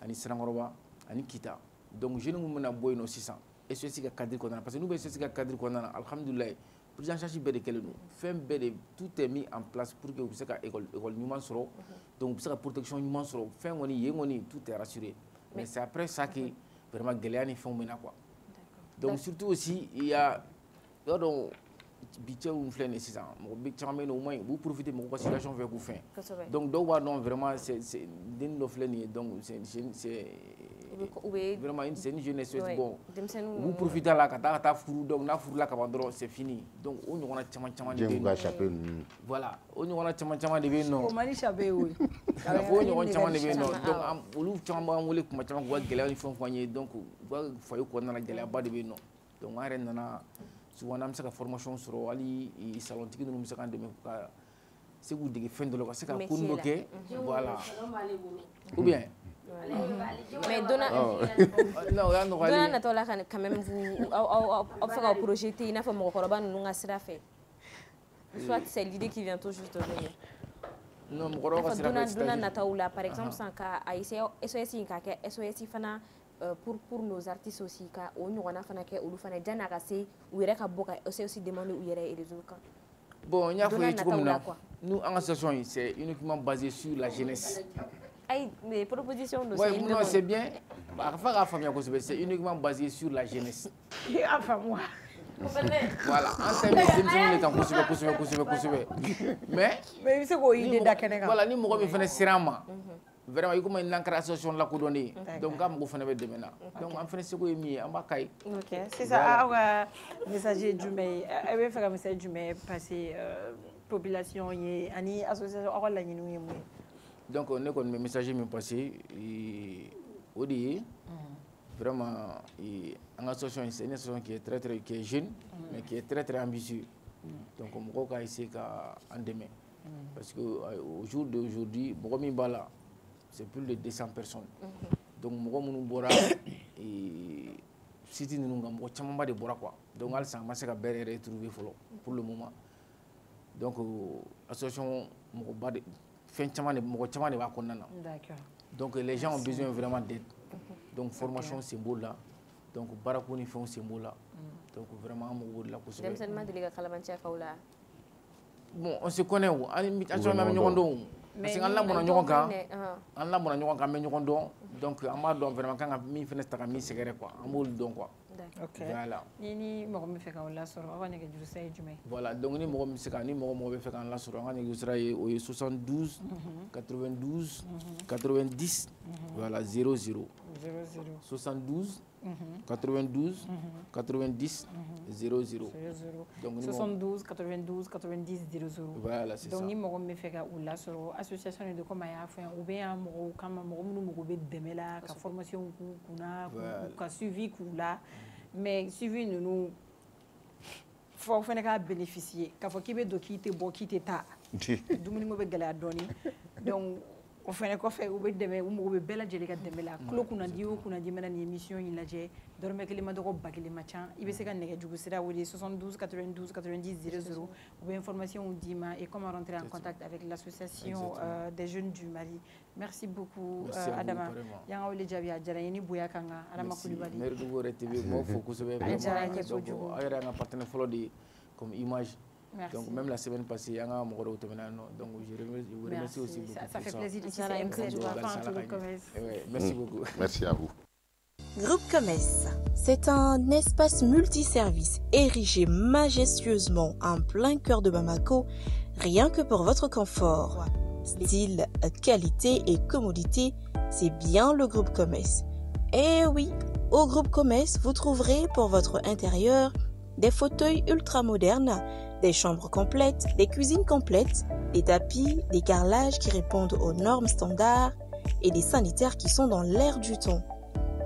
ani srangoroba ani kita donc jeune mun na boy no 600 SOS ka cadre kondana parce que nous be SOS ka cadre kondana alhamdulillah prise en charge bɛɛ de kɛlen don fɛn bɛɛ de tout est mis en place pour que u bɛ se ka école ɲuman sɔrɔ donc u bɛ se ka protection ɲuman sɔrɔ fɛn kɔni yen kɔni tout est rassuré mais c'est après ça que vraiment gɛlɛya ni fɛnw bɛ na quoi donc surtout aussi il y a yɔrɔ dɔn bi cɛw filɛ nin ye sisan mɔgɔ caman bɛ yen nɔ u ma ɲi u b'u profiter mɔgɔw ka situation fɛ k'u fɛn donc dɔw b'a dɔn vraiment c'est den dɔ filɛ nin ye donc c'est vraiment c'est une jeunesse bon vous profitez là ka taa furu donc n'a furu la ka ban dɔrɔn c'est fini donc o ɲɔgɔnna caman de bɛ yen voilà o ɲɔgɔnna caman de bɛ yen nɔ o man di chapeau ye o ye o ɲɔgɔn caman de bɛ yen nɔ donc olu caman b'an wele kuma caman k'u ka gɛlɛya ni fɛn fɔ an ye donc u ka foyer kɔnɔna na gɛlɛyaba de bɛ yen nɔ donc an yɛrɛ nana souvent an bɛ se ka formation sɔrɔ hali salontigi ninnu bɛ se k'an dɛmɛ ka se k'u dege fɛn dɔ la ka se ka ko dɔ kɛ voilà ou bien mais donna natɔ la quand même aw fɛ ka projeter i n'a fɔ mɔgɔkɔrɔba ninnu ka sira fɛ soit c'est l'idée qui vient tout juste de venir non mɔgɔkɔrɔba ka sira fɛ donna nataw la par exemple san ka a essayer SOS in ka kɛ SOS fana pour nos artistes aussi ka o ɲɔgɔnna fana kɛ olu fana janni a ka se u yɛrɛ ka bɔ ka SOS demander u yɛrɛ réseau kan bon n y'a fɔ ye cogo min na nous en association c'est uniquement basé sur la jeunesse. Les propositions de oui, non, c'est bien. C'est uniquement basé sur la jeunesse. Voilà, en termes de mais c'est quoi l'idée d'accord? Voilà, ni moi me fais sérieusement. Vraiment, il comme une association la coudonner. Donc, quand vous faites des demain, donc en fait, c'est quoi mieux, en bas caille. Ok, c'est ça. Ah, messager du mai, elle veut faire un message du mai passer population et ani association à la nous. Donc, on est comme messager me passé au dit vraiment en association c'est une association qui est qui est jeune mais qui est très ambitieux. Donc on va essayer qu'à en demain parce que au jour d'aujourd'hui Bogomi Bala c'est plus de 200 personnes. Donc Bogomi Bora et City nous avons chamamba de Bora quoi. Donc elle s'en va se faire retrouver pour le moment. Donc association Mogoba donc les gens ont besoin vraiment d'aide. Donc formation symbole là. Donc barakoni fait un symbole là. Donc vraiment la bon on se connaît où parce que Allah mon ɲɔgɔn kan Allah mon ɲɔgɔn kan mais ɲɔgɔn dɔn donc an b'a dɔn vraiment kan ka min fɛnɛ ta ka min sɛgɛrɛ quoi an b'olu dɔn quoi. Voilà. Ni mɔgɔ min fɛ k'aw lasɔrɔ aw ka nɛgɛjuru sira ye jumɛn? Voilà donc ni mɔgɔ min bɛ se ka ni mɔgɔ bɛ fɛ k'an lasɔrɔ an ka nɛgɛjuru sira ye o ye 72 92 90 voilà 00 72 92 90 00 donc 72 92 90 00 voilà c'est ça donc ni mɔgɔ min bɛ fɛ ka u lasɔrɔ association de comme a y'a fɔ yan u bɛ yan mɔgɔw kama mɔgɔ minnu mago bɛ dɛmɛ la ka formation k'u kunna ka suivi k'u la mais suivi ninnu fɔ aw fana ka bénéficier k'a fɔ k'i bɛ don k'i tɛ bɔ k'i tɛ taa dumuni ko bɛ gɛlɛya dɔɔni donc o fɛnɛ kɔfɛ u bɛ dɛmɛ u mago bɛ bɛɛ lajɛlen ka dɛmɛ la kulo kunnadi o kunnadi mana nin émission in lajɛ dɔrɔmɛ kelen ma dɔgɔ ba kelen ma ca i bɛ se ka nɛgɛjugu sira wele 72 92 90 00 u bɛ information d'i ma et comment rentrer en contact avec l'association des jeunes du Mali. Merci beaucoup Adama yan ka wele jaabi a diyara n ye ni bonya kan kan Adama Kulibali. Merci beaucoup RTV m'aw fo kosɛbɛ donc aw yɛrɛ y'an ka partenaire fɔlɔ de ye comme image. Merci. Donc même la semaine passée, il y a un mot de donc je vous remercie aussi beaucoup. Ça fait plaisir. Merci beaucoup. Merci à vous. Groupe Comès, c'est un espace multiservice érigé majestueusement en plein cœur de Bamako, rien que pour votre confort. Style, qualité et commodité, c'est bien le groupe Comès. Et oui, au groupe Comès, vous trouverez pour votre intérieur des fauteuils ultra modernes, des chambres complètes, des cuisines complètes, des tapis, des carrelages qui répondent aux normes standards et des sanitaires qui sont dans l'air du temps.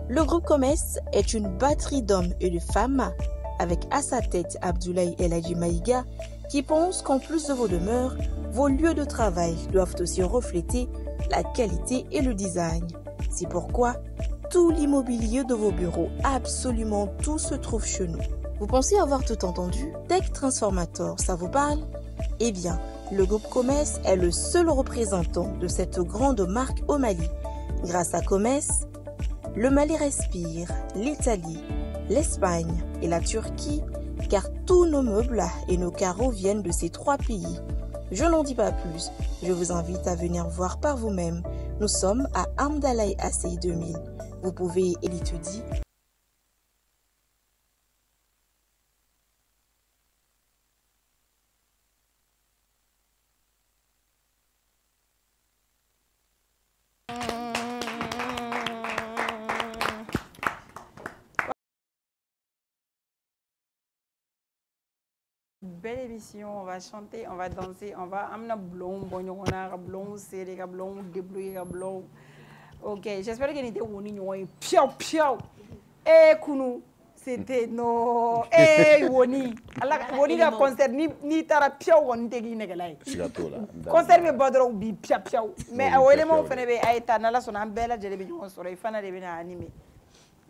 Le groupe Comès est une batterie d'hommes et de femmes avec à sa tête Abdoulaye El Hadji Maïga, qui pense qu'en plus de vos demeures, vos lieux de travail doivent aussi refléter la qualité et le design. C'est pourquoi tout l'immobilier de vos bureaux, absolument tout se trouve chez nous. Vous pensez avoir tout entendu? Tech Transformator, ça vous parle? Eh bien, le groupe Comes est le seul représentant de cette grande marque au Mali. Grâce à Comes, le Mali respire, l'Italie, l'Espagne et la Turquie, car tous nos meubles et nos carreaux viennent de ces 3 pays. Je n'en dis pas plus, je vous invite à venir voir par vous-même. Nous sommes à Amdalaï ACI 2000. Vous pouvez étudier. Belle émission, on va chanter, on va danser, on va amener blond, blond, serré, blond, débrouillé, blond. Ok, j'espère que n'était pas ni piao piao. Eh Kounou, c'était no. Eh Woni, alors Woni la concert ni tara piao on te guine galay. Concert me badro bi piao piao. Mais à ouele mon fene be aïta nala son ambela jele be on soro ifana de bena animé.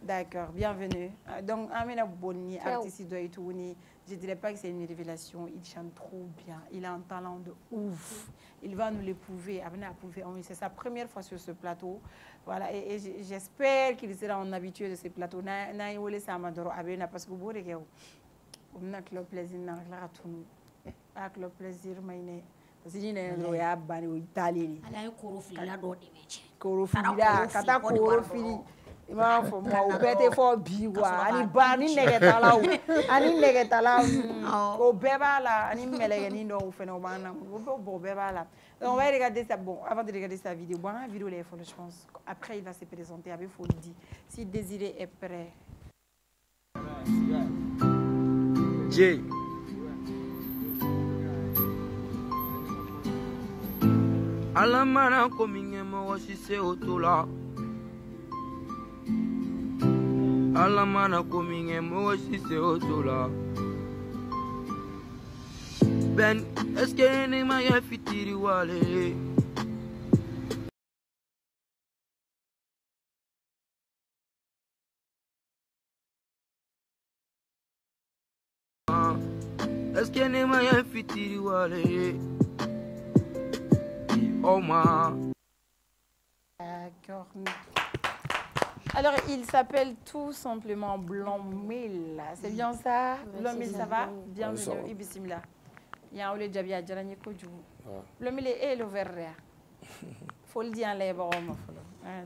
D'accord, bienvenue. Donc Amina Boni, artiste de Itouni. Je ne dirais pas que c'est une révélation, il chante trop bien, il a un talent de ouf. Il va nous l'éprouver, c'est sa première fois sur ce plateau. Voilà, et j'espère qu'il sera en habitué de ce plateau. Parce que vous avez le plaisir, le plaisir, parce que il m'a fait moi bête fort biwa ani bani negetala ani negetala o beba la ani melege ni do phénomène bo beba la on va regarder ça bon avant de regarder sa vidéo bon la vidéo est folle je pense après il va se présenter avec Folidi si Désiré est prêt J Alamana kominge mo shise otola Alamana kominge mo shise otola Ben eske ne ma ya fitiri wale Eske ne ma ya fitiri wale Oh ma D'accord. Alors, il s'appelle tout simplement Blomil. C'est bien ça? Blomil, ça va? Bienvenue, Ibissimila. Il y a un peu de jabia, Djarani Kodjou. Blomil est le verre. Faut le dire en l'air,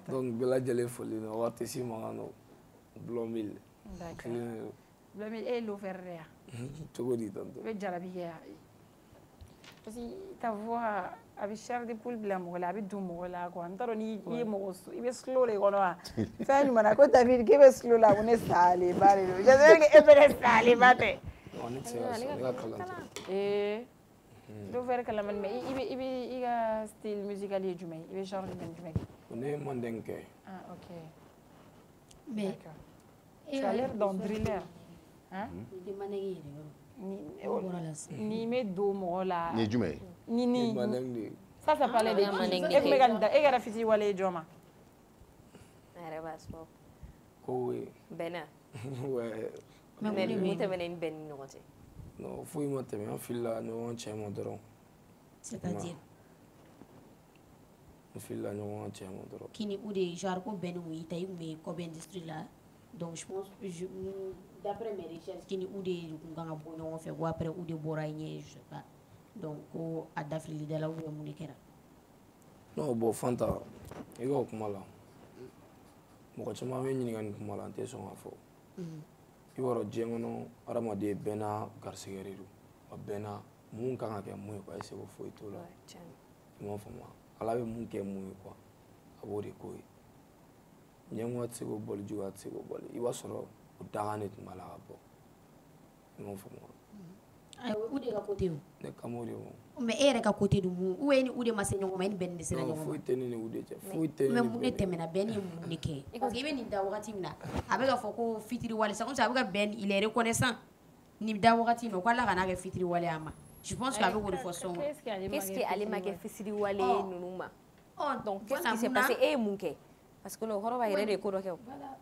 donc, Bela Djale Folie, on va te dire, Blomil. D'accord. Blomil est le verre. Tu veux dire tantôt? Le Djarabia. Parce que ta voix. Avec cher de poule blanc, avec du mola, quoi. Antaroni, il est mort, il est slow, les gars. Fais une manne, quand tu as vu qu'il est slow là, on est salé, barré. Je sais que est salé, barré. On est salé, et le faire que la manne, mais il a style musical et du mec, il est genre du mec. On est mondenke. Ah, ok. Mais tu as l'air d'un driller, hein? Ni me do mola. Ni jume. Ni. Ça parlait de qui? Et que la fille wale joma. Arabas pop. Oui. Bena. Ouais. Mais muita benen ben note. Non, faut y monter mais en fil là nous on tient mon dron. C'est-à-dire en fil là nous on tient mon dron. Kini ou des genre ko ben ou itaï mais ko ben industrie là. Donc je pense d'après mes recherches kini ou des nganga bono on fait ou après ou des boraigné je sais pas. Donc ko adafili de la ou munikera. Non bon fanta ego kuma la. Mo chama me nyini kan kuma la te so afo. I woro jengono aramade bena garsigeriru. Bena mun kan ka mu ko ese ko foi to la. Mo fama. Ala be mun ke mu ko. Abori ko. Nyengo atsigo bol ju atsigo bol. I wasoro udagane tumala abo. Mo fama. Ay ou de ka côté ou. Ne kamori o. Mais ere ka côté du mu ou eni ou de masenyo ma ni ben de sera nyoma. Foi teni ni ou de je. Foi teni. Mais mu ne temena ben ni mu ne ke. Parce que ben ni da wakati mina. Avec ka foko fitiri wale ça comme ça avec ben il est reconnaissant. ni da wagati no ko ala kana kɛ fitiri wale ama je pense que a bɛ k'o de fɔ sɔngɔ qu'est-ce que ale ma kɛ fitiri wale ninnu ma donc qu'est-ce qui s'est passé e ye mun kɛ parce que le hɔrɔn b'a yɛrɛ de ko dɔ kɛ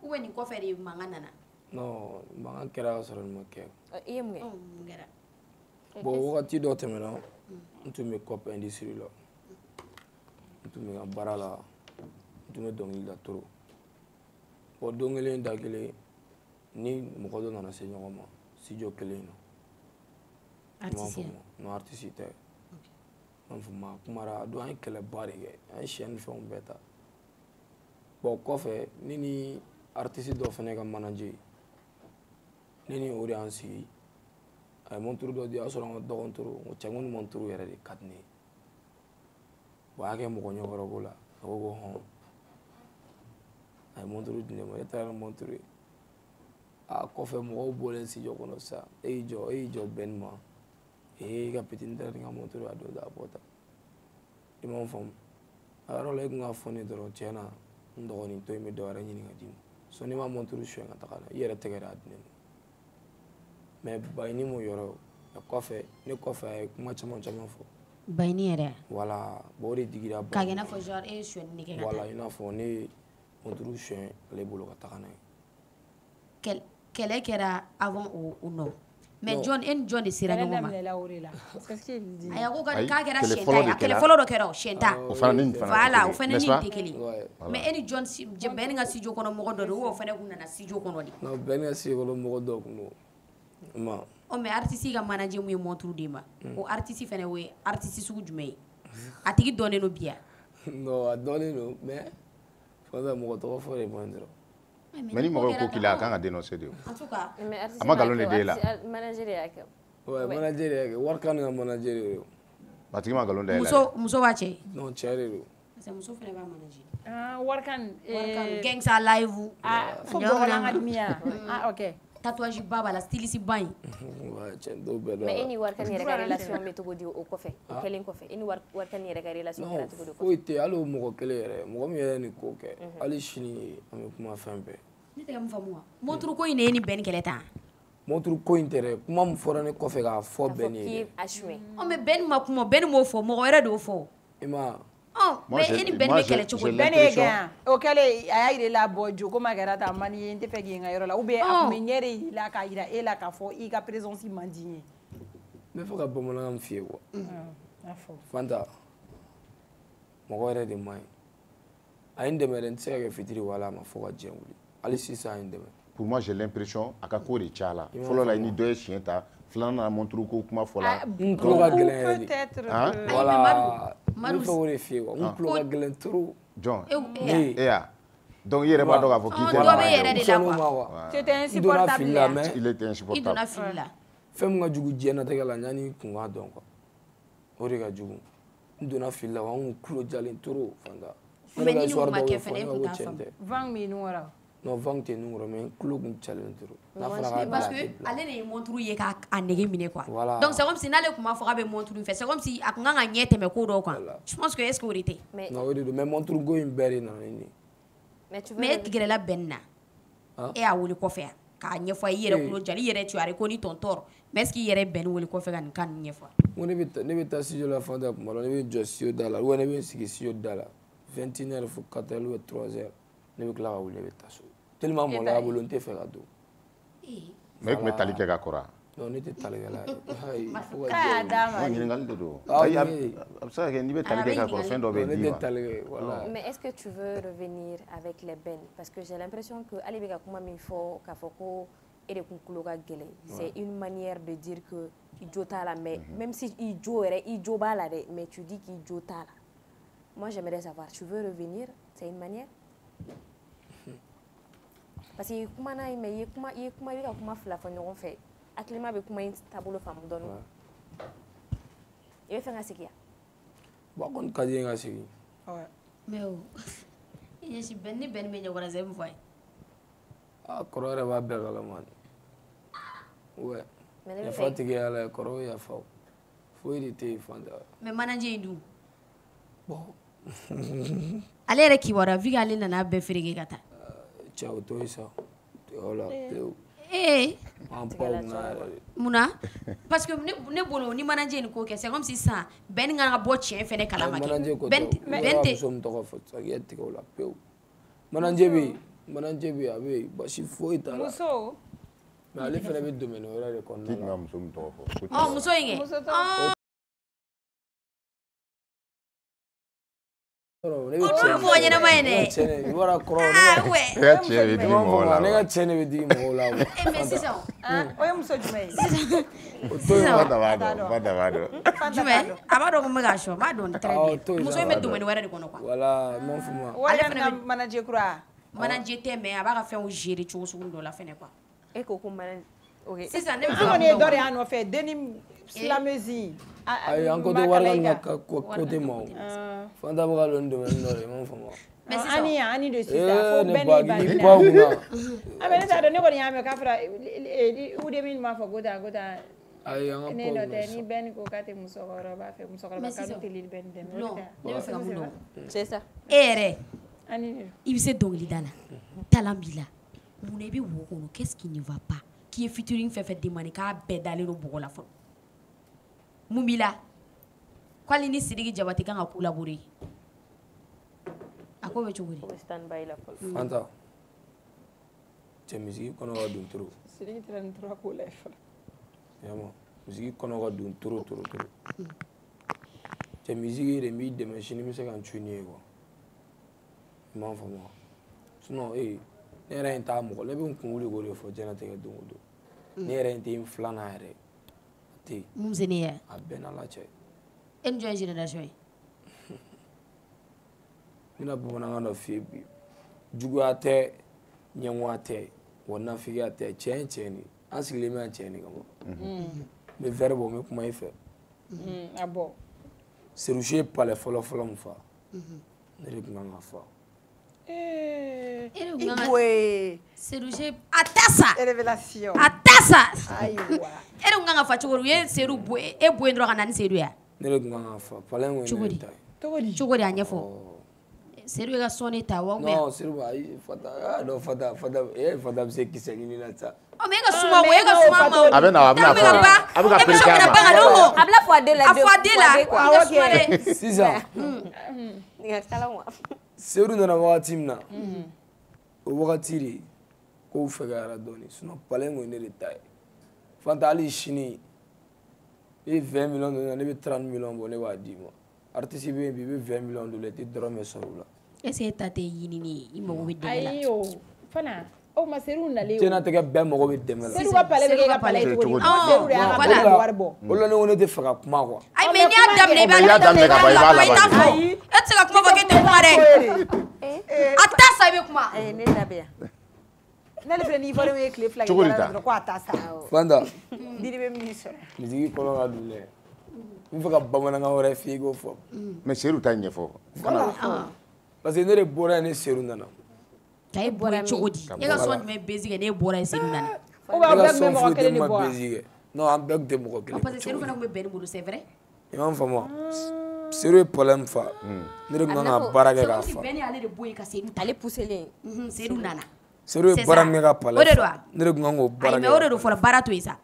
ou bien nin kɔfɛ de mankan nana non mankan kɛra ka sɔrɔ nin ma kɛ i ye mun kɛ bon wagati dɔ tɛmɛna n tun bɛ COP industrie la n tun bɛ ka baara la n tun bɛ dɔnkili da trop bon don kelen da kelen ni mɔgɔ dɔ nana se ɲɔgɔn ma studio kelen na non artiste tɛ n fama kumara don an ye kɛlɛba de kɛ an ye siyɛn ni fɛnw bɛɛ ta bon kɔfɛ ne ni artiste dɔ fana ka manager ne ni o de y'an sigi a ye monturu dɔ di a y'a sɔrɔ an ka dɔgɔn turu n ko cɛ n ko ni monturu yɛrɛ de ka di ne ye bon a y'a kɛ mɔgɔ ɲɛkɔrɔ ko la a ko ko hɔn a ye monturu di ne ma ne taara ni monturu ye a kɔfɛ mɔgɔw bɔlen studio kɔnɔ sisan e y'i jɔ bɛn ma i ka petini taara ni ka monturu a don a bɔ ta i m'a faamu a yɔrɔ la e kun ka fɔ ne dɔrɔn tiɲɛ na n dɔgɔnin to yen n bɛ dɔwɛrɛ ɲini ka d'i ma so n'i ma monturu suɲɛ ka taga la i yɛrɛ tɛgɛ de y'a di ne ma mais Bayini m'o yɔrɔ kɔfɛ ne kɔfɛ a ye kuma caman fɔ Bayini yɛrɛ voilà bon o de digira k'a kɛ i n'a fɔ genre e ye suɲɛni de kɛ ka taa voilà i n'a fɔ ne ye monturu suɲɛ ale bolo ka taga n'a ye kɛlɛ kɛra avant o nɔ mais John e ni John de sera ɲɔgɔn ma a ya ko k'a kɛra siyɛnta ye a kɛlɛ fɔlɔ dɔ kɛra o siyɛnta voilà o fana ni tɛ kelen mais e ni John bɛn ka studio kɔnɔ mɔgɔ dɔ de o fana kun nana studio kɔnɔ de non bɛn ka studio kɔnɔ mɔgɔ dɔ kun don ma mais artiste ka manager mun ye monturu de ma o artiste fana o ye artiste sugu jumɛn ye a tigi dɔnnen don bi non a dɔnnen don mais fɔlɔ mɔgɔ tɔgɔ fɔ de man dɔrɔn mais ni mɔgɔ ko k'i la a kan ka dénoncer de en tout cas a ma galon de d'e la manager y'a kɛ ouais manager y'a kɛ wari kan ka manager de don a tigi ma galon da e la muso b'a cɛ non cɛ de don parce que muso fana b'a manager Warkan Gangsta live fo bɔgɔlan ka dumiya ok tatouage ba b'a la styliste ba in mais e ni Warkan yɛrɛ ka relation bɛ cogo di o kɔfɛ o kɛlen kɔfɛ e ni Warkan yɛrɛ ka relation kɛra cogo di foyi tɛ hali o mɔgɔ kelen yɛrɛ mɔgɔ min yɛrɛ ni ko kɛ hali sini an bɛ kuma fɛn bɛɛ ne tɛ mun faamu wa monturu ko in de ye ni bɛn kɛlɛ ta monturu ko in tɛ dɛ kuma min fɔra ne kɔfɛ k'a fɔ bɛn ye mais bɛn ma kuma bɛn m'o fɔ mɔgɔ wɛrɛ de y'o fɔ i ma mais e ni bɛn bɛ kɛlɛ cogo bɛn ye gɛn o kɛlen a y'a yira la bɔ jo ko ma kɛra ta man ye n tɛ fɛ k'i ka yɔrɔ la ou bien a tun bɛ ɲɛ de y'i la k'a yira e la k'a fɔ i ka présence man di n ye n bɛ fɛ ka bamanankan f'i ye quoi Fanta mɔgɔ yɛrɛ de man ɲi a ye n dɛmɛ dɛ n tɛ se ka kɛ fitiri wala a ma fɔ ka diɲɛ wuli hali sisan a ye n dɛmɛ pour moi j'ai l'impression a ka ko de caya la fɔlɔ la i ni dɔ ye siɲɛ ta filanan na monturu ko kuma fɔ la n tulo ka gɛlɛn yɛrɛ de voilà n bɛ fɛ o de f'i ye quoi n tulo ka gɛlɛn trop John e ya donc i yɛrɛ b'a dɔn k'a fɔ k'i tɛ dɔ bɛ yɛrɛ de la quoi tu étais insupportable il était insupportable i donna fili la fɛn min ka jugu diɲɛnatigɛ la ɲani kun k'a dɔn quoi o de ka jugu n donna fili la wa n kun tulo jalen trop Fanta mais ni nin ma kɛ fɛnɛ e kun t'a faamu Van b'i nunkɔrɔ non Van tɛ nunkɔrɔ mais n tulo kun jalen trop n'a fɔra k'a parce que ale de ye monturu ye k'a nege minɛ quoi donc c'est comme si n'ale kun m'a fɔ k'a bɛ monturu fɛ c'est comme si a kun kan ka ɲɛ tɛmɛ ko dɔw kan je pense que est ce que o de tɛ non o de don mais monturu ko in bɛɛ de nana ni nin mais e tigɛrɛla bɛn na e y'a wele kɔfɛ yan k'a ɲɛfɔ i yɛrɛ kulo jali i yɛrɛ tuyare ko ni tɔntɔr mais est ce que i yɛrɛ bɛnni wele kɔfɛ ka nin kan nin ɲɛfɔ n ko ne bɛ taa studio la Fanta kuma dɔ ne bɛ jɔ studio da la ou bien ne bɛ n sigi studio da la 21h fo 4h ou 3h ne bɛ tila ka wuli ne bɛ taa so tellement mɔgɔ la bolo n tɛ fɛ ka don mais e tun bɛ tali kɛ ka kɔrɔ non ne tɛ talikɛla ye k'a d'a ma ɲininkali de don a bɛ se ka kɛ n'i bɛ tali kɛ ka kɔrɔ fɛn dɔ bɛ d'i ma mais est-ce que tu veux revenir avec les bennes parce que j'ai l'impression que ale bɛ ka kuma min fɔ k'a fɔ ko e de kun tulo ka gɛlɛn c'est une manière de dire que i jo t'a la mais même si i jo yɛrɛ i jo b'a la dɛ mais tu dis k'i jo t'a la moi j'aimerais savoir tu veux revenir c'est une manière parce que kuma na mais i bɛ ka kuma fila fɔ ɲɔgɔn fɛ hakilima bɛ kuma in taabolo faamu dɔɔnin i bɛ fɛ ka segin bon kɔni ka di n ye ka segin mais o i ɲɛsi bɛn ni bɛn bɛ ɲɔgɔn na c'est min fɔ a ye kɔrɔ yɛrɛ b'a bɛɛ kalama ouais yafa tigi ye ala ye kɔrɔ ye yafa foyi de tɛ yen Fanta mais manager in dun bon ale yɛrɛ kibaruya vu que ale nana bɛɛ fereke ka taa cɛ o to ye sa o la Muna parce que ne bolo ni manager ni ko kɛ c'est comme si ça ben nga bɔ tiɲɛ fɛnɛ kalama kɛ ben te so mtɔgɔ fɔ sa yɛ tigɛ o la pewu manager bi a bɛ basi foyi t'a la muso mais ale fɛnɛ bɛ domaine wɛrɛ de kɔnɔna la muso min tɔgɔ fɔ muso in kɛ ne bɛ cɛ mɔgɔ ɲɛnama ye dɛ i bɔra kɔrɔ ne ka cɛ ne bɛ digi mɔgɔw la mais sisan o ye muso jumɛn ye jumɛn a b'a dɔn ko n bɛ k'a sɔ n b'a dɔn très bien muso in bɛ domaine wɛrɛ de kɔnɔ quoi voilà m'en fous moi ale fana bɛ manager kura manager tɛ mais a b'a ka fɛnw gérer cogo sugu dɔ la fɛnɛ quoi e ko ko manager ok sisan ne bɛ fɔ ne dɔ de y'a nɔfɛ Denis Silamezi ayi an ko to wari ka côté ma Fanta bɛ ka lɔn domaine dɔ de m'en fous moi ani de sisan fo bɛɛ n'i ba ni ba kunna a bɛ ne t'a dɔn ne kɔni y'a mɛn k'a fɔra u de min b'a fɔ ko taa ayi an ka ne nɔ tɛ ni bɛɛ ni ko k'a tɛ musokɔrɔba fɛ musokɔrɔba ka teli bɛɛ ni dɛmɛ non ne bɛ fɛ ka mun dɔn c'est ça e yɛrɛ ani i bɛ se dɔnkilida la talent b'i la mun na i bɛ wo kɔnɔ qu'est-ce qui ne va pas k'i ye featuring fɛn fɛn demandé k'a bɛɛ dalen don bɔgɔ la fɔlɔ mun b'i la k'ale ni Sidiki Jabate kan ka collaborer a ko bɛ cogo di stand by la fɔlɔ Fanta cɛ misiki kɔnɔ ka don trop Sidiki tɛra nin tora ko la fɔlɔ yama misiki kɔnɔ ka don trop cɛ misiki de b'i dɛmɛ sini bɛ se ka n cu ni ye quoi i m'a faamu wa sinon ne yɛrɛ in t'a mɔgɔ ne bɛ n kun wuli k'o de fɔ diɲɛlatigɛ don o don ne yɛrɛ in tɛ n filanan yɛrɛ a tɛ yen mun se ne ye a bɛɛ n'Ala cɛ e ni jɔn ye génération ye n bɛna bamanankan dɔ f'i ye bi juguya tɛ ɲɛngoya tɛ wa nafigiya tɛ cɛ ye cɛ ni an sigilen bɛ yan cɛ ni kama n bɛ verre bɔ n bɛ kuma i fɛ a bɔ Serusi ye palais fɔlɔ min fa ne de tun kan ka fa Serusi a tɛ sa révélation a tɛ sa ayiwa e de tun kan ka fa cogo di u ye Seru e bo yen dɔrɔn ka na ni Seru ya ne de tun kan ka fa palais in ko ne ta ye cogo di a ɲɛfɔ Seru ye ka sɔnni ta wa non Seru ayi fata non fata bɛ se kisɛ ɲini na sa mais e ka suma wo e ka suma ma a bɛ na fɔ a bɛ ka perika ma a bɛna fɔ a den la a fɔ a den la sisan Seru nana wagati min na o wagati de kow fɛgɛyara dɔɔnin sinon palais in ko ne de ta ye Fanta hali sini e ye 20 millions don ne bɛ 30 millions bɔ ne b'a d'i ma artiste bɛ yen bi i bɛ 20 millions don la i tɛ dɔrɔmɛ sɔrɔ o la est ce que e ta tɛ ɲinini ye i mago bɛ dɛmɛ la ayi o fana o ma Seru nalen o diɲɛlatigɛ bɛɛ mago bɛ dɛmɛ la Seru ka palais bɛ kɛ ka palais cogo di Seru de y'a ka wari bɔ o la ne ko ne tɛ fɛ ka kuma quoi ayi mais n'i y'a daminɛ i b'a daminɛ ka ban i b'a laban e tɛ se ka kuma fɔ k'e tɛ kuma dɛ a t'a sa i bɛ kuma ne labɛn ne de filɛ ni Ivoirien ye tile 2 kɛ dɔrɔn ko a t'a sa Fanta diri bɛ min sɔrɔ misiki kɔnɔ ka don dɛ n bɛ fɛ ka bamanankan wɛrɛ f'i ye k'o fɔ mais Seru t'a ɲɛfɔ parce que ne de bɔra yen ni Seru nana ka e bɔra cogo di e ka sɔn jumɛn bezi kɛ n'e bɔra yen Seru nana o b'a bɛɛ tun bɛ mɔgɔ kelen de bɔ wa non an bɛɛ tun tɛ mɔgɔ kelen parce que Seru fana tun bɛ bɛn ne bolo c'est vrai i m'a faamu wa Seru ye palais min fa ne de tun kan ka baara kɛ k'a fa bɛn ni ale de bɔ yen ka Seru ta ale pousselen Seru nana Seru ye baara min kɛ ka palais o de don wa ne de tun kan k'o baara kɛ mais o de don fɔlɔ baara to yen sa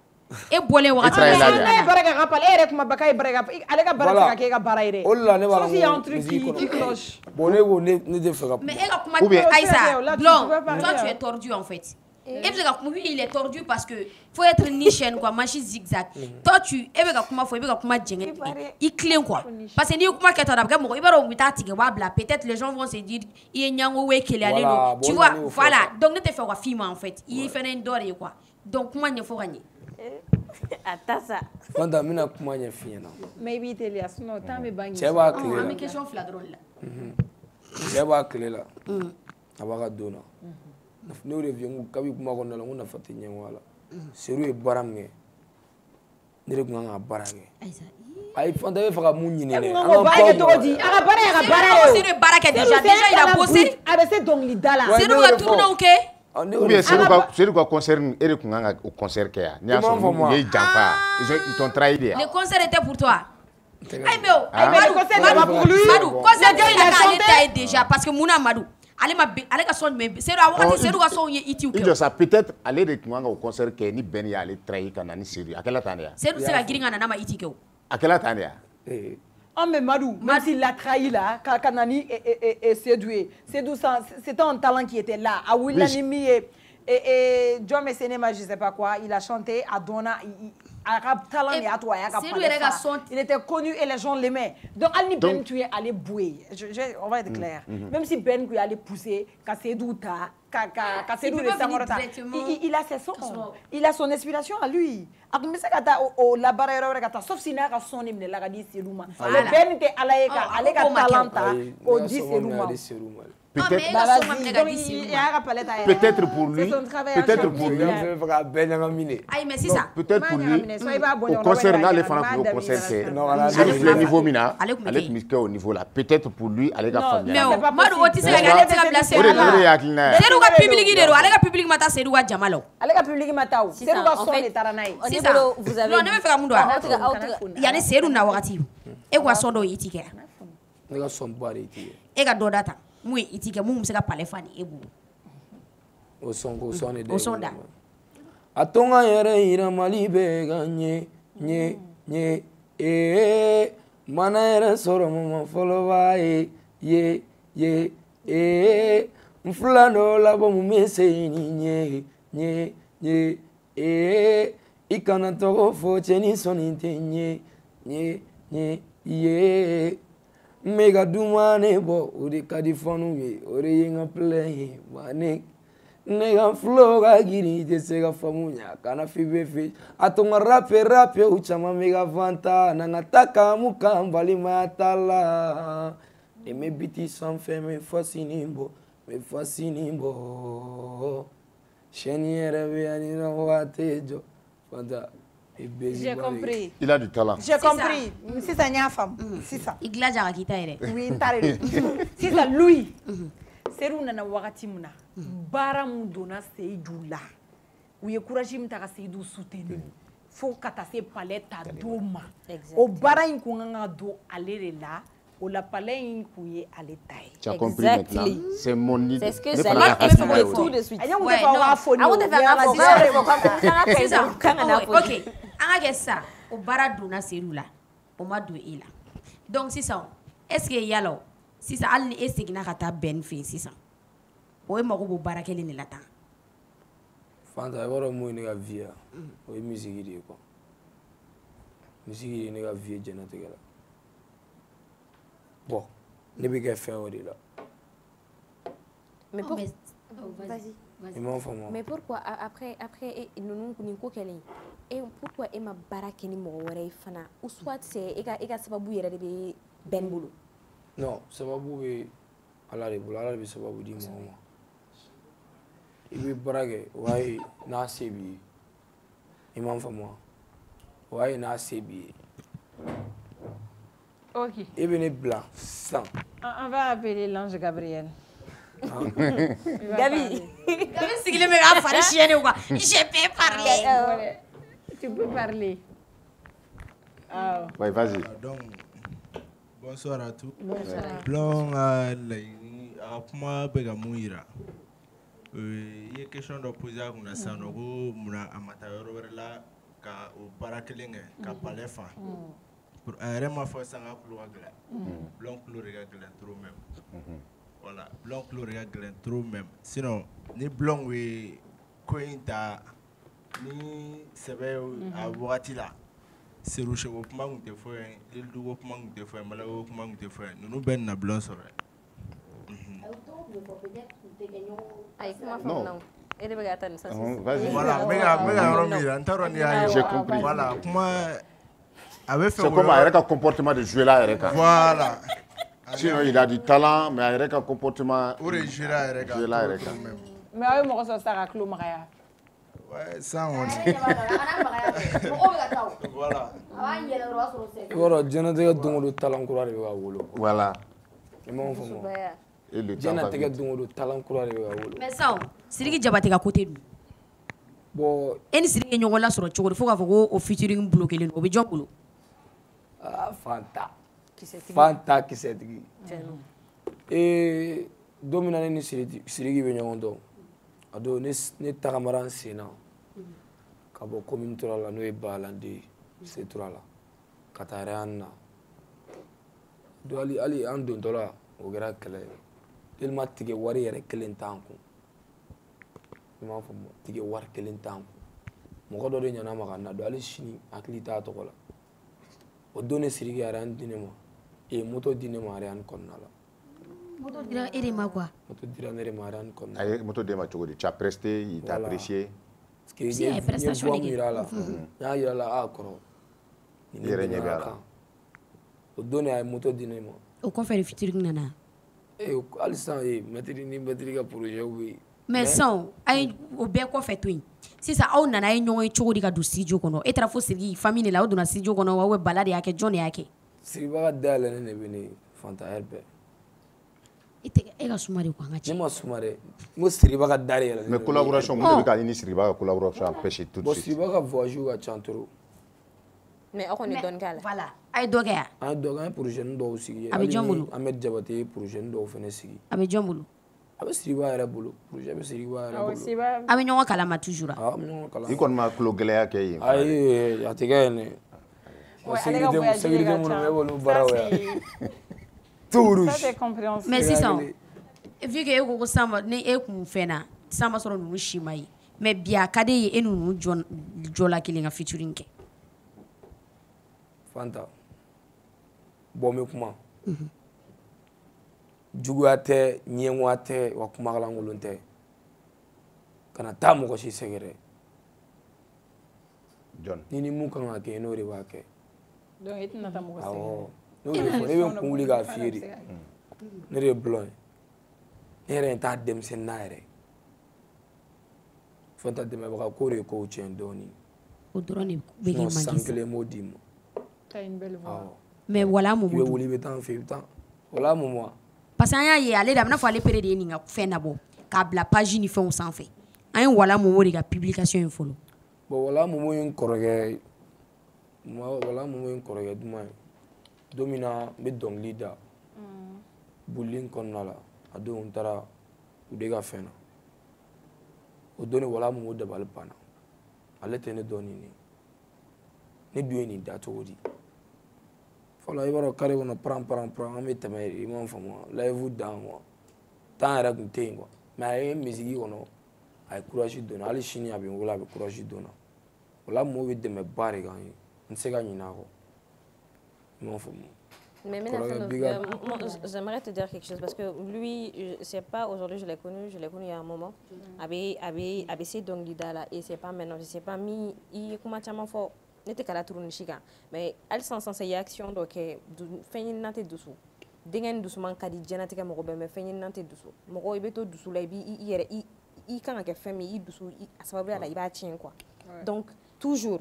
e bɔlen wagati min na ne ye baara kɛ ka palais e yɛrɛ kuma ba k'a ye baara kɛ ale ka baara tɛ ka kɛ e ka baara ye dɛ o de la ne b'a sauf un truc qui cloche bon ne ko ne tɛ fɛ ka mais e ka kuma Aïssa Blon toi tu es tordu en fait e bɛ se ka kuma il est tordu parce que faut être ni chaîne quoi manche zigzag toi tu e bɛ ka kuma fɔ i bɛ ka kuma jɛngɛ i tilen quoi parce que n'i ye kuma kɛ tan a bɛ kɛ mɔgɔ i b'a dɔn u bɛ taa tigɛ u b'a bila peut-être les gens vont se dire i ye ɲango we keleyalen don tu vois voilà donc ne tɛ fɛ ka f'i ma en fait i ye fɛnɛ dɔ de ye quoi donc kuma ɲɛfɔ ka ɲɛ a ta sa Fanta n bɛna kuma ɲɛ f'i ɲɛna mais i b'i teliya sinon temps bɛ ban cɛ b'a tile la an bɛ question fila dɔrɔn de la cɛ b'a tile la a b'a ka don na ne y'o de f'i ye n ko kabi kuma kɔnɔna la n ko nafa tɛ ɲɛngoya la Seru ye baara min kɛ ne de tun kan ka baara kɛ ayi Fanta e bɛ fɛ ka mun ɲini dɛ an ka baara kɛ cogo di a ka baara ye a ka baara ye o Seru ye baara kɛ déjà il a bossé a bɛ se dɔnkilida la Seru ka tournéw kɛ ou bien Seru ka concert e de tun kan ka o concert kɛ yan n'i y'a sɔrɔ u ye janfa ils t'ont trahi de le concert était pour toi ayi mais le concert n'est pas pour lui Madu concert il a k'ale ta ye déjà parce que mun na Madu ale ka son mais Seydou a wakati Seydou ka son ye iti il dit ça peut-être aller de kunga au concert que ni Ben ya aller trahir kana ni Seydou akela tania Seydou se ka giringa na ma iti ke o akela tania Oh mais Madou, même s'il l'a trahi là, Kanani et Seydou, c'était un talent qui était là. À Willanimi et John Messenema, je sais pas quoi, il a chanté à Donna, arabe talent et à toi, il était connu et les gens l'aimaient. Donc Ali Ben tu es allé bouer, on va être clair. Même si Ben tu es allé pousser, Kassedou ta, Kassedou le Samorata, il a ses sons, il a son inspiration à lui. La barrière sauf si n'a son hymne la dit Selouma. Le Ben te alayka talenta au dit Selouma. Peut-être pour lui, peut-être pour lui, au concert là, les fans au concert c'est le niveau mina, avec au niveau là. Peut-être pour lui, aller la famille. Mais Madou, tu sais la galette la place. C'est nous ka public de ro, aller ka public mata c'est nous Jamalo. Aller ka public mata, c'est nous ka son et taranai. C'est ça. Vous avez. Non, ne me faire mundo. Il y a des c'est nous na wakati. E kwa son do itike. Ne ka son boire itike. E ka do data. Mui itike mu musika pale fani ebu o son de o sonda atonga yere ira mali be ganye nye mana yere soro mama folo ba ye mfulano labo mu mese ni nye ikana togo fo cheni soninte nye Mega dumane bo uri kadifonu ye uri yenga play mane nega flow ga giri de sega famunya kana fibefe atonga rape uchama mega vanta na nataka mukambali matala e me biti sans fait me fascinimbo cheniere viani no watejo fanta. J'ai compris. Il a du talent. J'ai compris. C'est ça, une femme. C'est ça. Il glace à qui t'aide. Oui, c'est ça, lui. C'est où nana wakati muna. Bara mundona Seydou là. Où il courage m'taka Seydou soutenu. Faut qu'attaquer palais ta doma. Au bara inkunga do aller là. Au la palais inkuye aller taille. Tu as compris maintenant. C'est mon idée. C'est ce que c'est. Là, il faut tout de suite. On va c'est ça. Ok. Anga ça au bara dona Seydou o ma do ila donc c'est ça est-ce que yalo si ça al ni estigna kata ben fi c'est ça o e mako bo bara kele ni lata fanta woro mo ni ga via o musique di ko musique ni ga via jena te gala bon ne bi ga faire o de là mais pour vas-y. Mais pourquoi après nous et pourquoi Emma Barakeni Moré Fana ou soit c'est ega sababu yere de Ben Bulu? Non, sababu be ala be sababu di mo. Ibi barage wai na sebi. Imam famo. Wai na sebi. OK. Ibn blanc sans. On va appeler l'ange Gabriel. Gabi, c'est qu'il me a fait chier ou quoi? Je peux parler. Tu peux parler. Oui, vas-y. Donc, bonsoir à tous. Bonsoir. Blanc, comment Begamouira? Il y a question de poser à une sanogo, muna amateur là, ka au barakeling, ka palefa. Pour un rema fois ça a couloir glen. Blanc couleur glen trop même. Voilà, blanc couleur glen trop même. Sinon, ni blanc oui, cointa, ni sebe à voiture là. C'est le cheveu pour moi que tu fais, le doux pour moi que tu fais, malheureux pour moi que tu fais. Nous ben na blanc sur. Non. Vas-y. Voilà, j'ai compris. Voilà, comment avait fait. C'est comme un comportement de jouer là, Erika. Voilà. Sinon, il a du talent, mais avec un comportement. Pour jouer là, Erika. Mais avec mon ressort, ça raclou, Maria. Ouais, ça on voilà. Voilà, Jonathan dongo talent kura de wa wolo. Voilà. Imam famo. Et le Jonathan dongo talent kura de wa wolo. Mais ça, Sidiki Diabaté ka côté du. Bon, eni Sidiki nyongo la soro choko fo ka fo ko o featuring bloqué le obi jobulu. Ah, Fanta. Fanta qui c'est qui. domina ne ni Siriki bɛ ɲɔgɔn dɔn a don ne tagamara n sen na ka bɔ commune tora la n'o ye Baalande Setura la ka taa Réane na don hali an dontɔla o kɛra kɛlɛ ye tellement tigɛ wari yɛrɛ kelen t'an kun i m'a faamu tigɛ wari kelen t'an kun mɔgɔ dɔ de ɲana ma ka na don hali sini hakili t'a tɔgɔ la o don ne Siriki ye Réane di ne ma moto di ne ma Réane kɔnɔna la. Moto dira e de ma quoi? Moto dira ne de ma Réane kɔnɔna la. A ye moto d'e ma cogo di? Tu as presté, il t'a apprécié? Parce que n ye voix min yira la n y'a yira la a kɔrɔ i yɛrɛ ɲɛ bɛ a la. o don a ye moto di ne ma. O kɔfɛ de fitiri nana. hali sisan mɛtiri ni mɛtiri ka projet bɛ yen. Mais sisan a ye o bɛɛ kɔfɛ to yen sisan aw nana a ye ɲɔgɔn ye cogo di ka don studio kɔnɔ e taara fo Siriki famille de la aw donna studio kɔnɔ wa Bala de y'a kɛ jɔn de y'a kɛ? Siriba ka dayɛlɛ ne de bɛ ne Fanta heure bɛɛ. E ka suma de ko an ka ci. Ne ma suma dɛ n ko Siriba ka da de yɛlɛ. Mais collaboration mun de bɛ k'a ni Siriba ka collaboration empêché tout de suite? Bon Siriba ka voyage ka ca trop. Mais aw kɔni dɔɔnin k'a la. Voilà a ye dɔ kɛ yan. An ye dɔ kɛ an ye projet dɔw sigi. A bɛ jɔn bolo? Ahmed Jabate ye projet dɔw fana sigi. A bɛ jɔn bolo? A bɛ Siriba yɛrɛ bolo projet bɛ Siriba yɛrɛ bolo. A bɛ ɲɔgɔn kalama toujours. Awɔ an bɛ ɲɔgɔn kalama. I kɔni ma tulo gɛlɛya kɛ yen? Ayi a tɛ kɛ yen dɛ. Sécurité minnu bɛ olu baaraw yan. Tout rouge. Mais sisan vu que e ko ko Samba ni e kun fɛnna Samba sɔrɔ ninnu si ma ye mais bi a ka d'e ye e ni ninnu jɔla kelen ka featuring kɛ. Fanta bɔn bɛ kuma juguya tɛ ɲɛngoya tɛ wa kumakalankolon tɛ kana taa mɔgɔ si sɛgɛrɛ ni ni mun kan ka kɛ n'o de b'a kɛ. Donc e tɛna taa mɔgɔ sɛgɛrɛ. Awɔ n'o de fɔ ne bɛ n kun wuli k'a f'i ye de ne de ye Blon ye ne yɛrɛ t'a denmisɛnnin na yɛrɛ Fanta dɛmɛbaga ko de ye kow tiɲɛ dɔɔnin. O dɔrɔn de bɛ kɛ magi san kelen m'o d'i ma. Mais wala mun i bɛ wuli i bɛ taa n fɛ i bɛ taa wala mun wa. Parce que an y'a ye ale de a bɛna fɔ ale pere de ye nin ka fɛn labɔ k'a bila page ni fɛnw sanfɛ an ye wala mun de ka publication in fɔlɔ. Bon wala mun ye n kɔrɔkɛ wala mun ye n kɔrɔkɛ duman ye don min na n bɛ dɔnkili da bolili in kɔnɔna la a don n taara u de ka fɛn na o don wala mun dabali banna ale tɛ ne dɔn nin ne dun ye nin da cogo di fɔlɔ i b'a dɔn carré kɔnɔ pran an bɛ tɛmɛ i m'a faamu live dan quoi temps yɛrɛ tun tɛ yen quoi mais a ye misiki kɔnɔ a ye courage donna hali sini a bɛ n wele a bɛ courage donna wala mɔgɔw bɛ dɛmɛ ba de k'an ye n tɛ se ka ɲinɛ a kɔ i m'a faamu. Mais j'aimerais te dire quelque chose parce que lui, c'est pas aujourd'hui, je l'ai connu il y a un moment. Avait essayé donc là et c'est pas maintenant, je sais pas mis il comment tu m'as fait n'était qu'à la tourne chica mais elle s'en sait action donc fait une nante dessous. Dengan doucement kadi janate ka mogo be me fait une nante dessous. Mogo ibeto dessous là il quand que fait mi dessous sababu la il va tien quoi. Donc toujours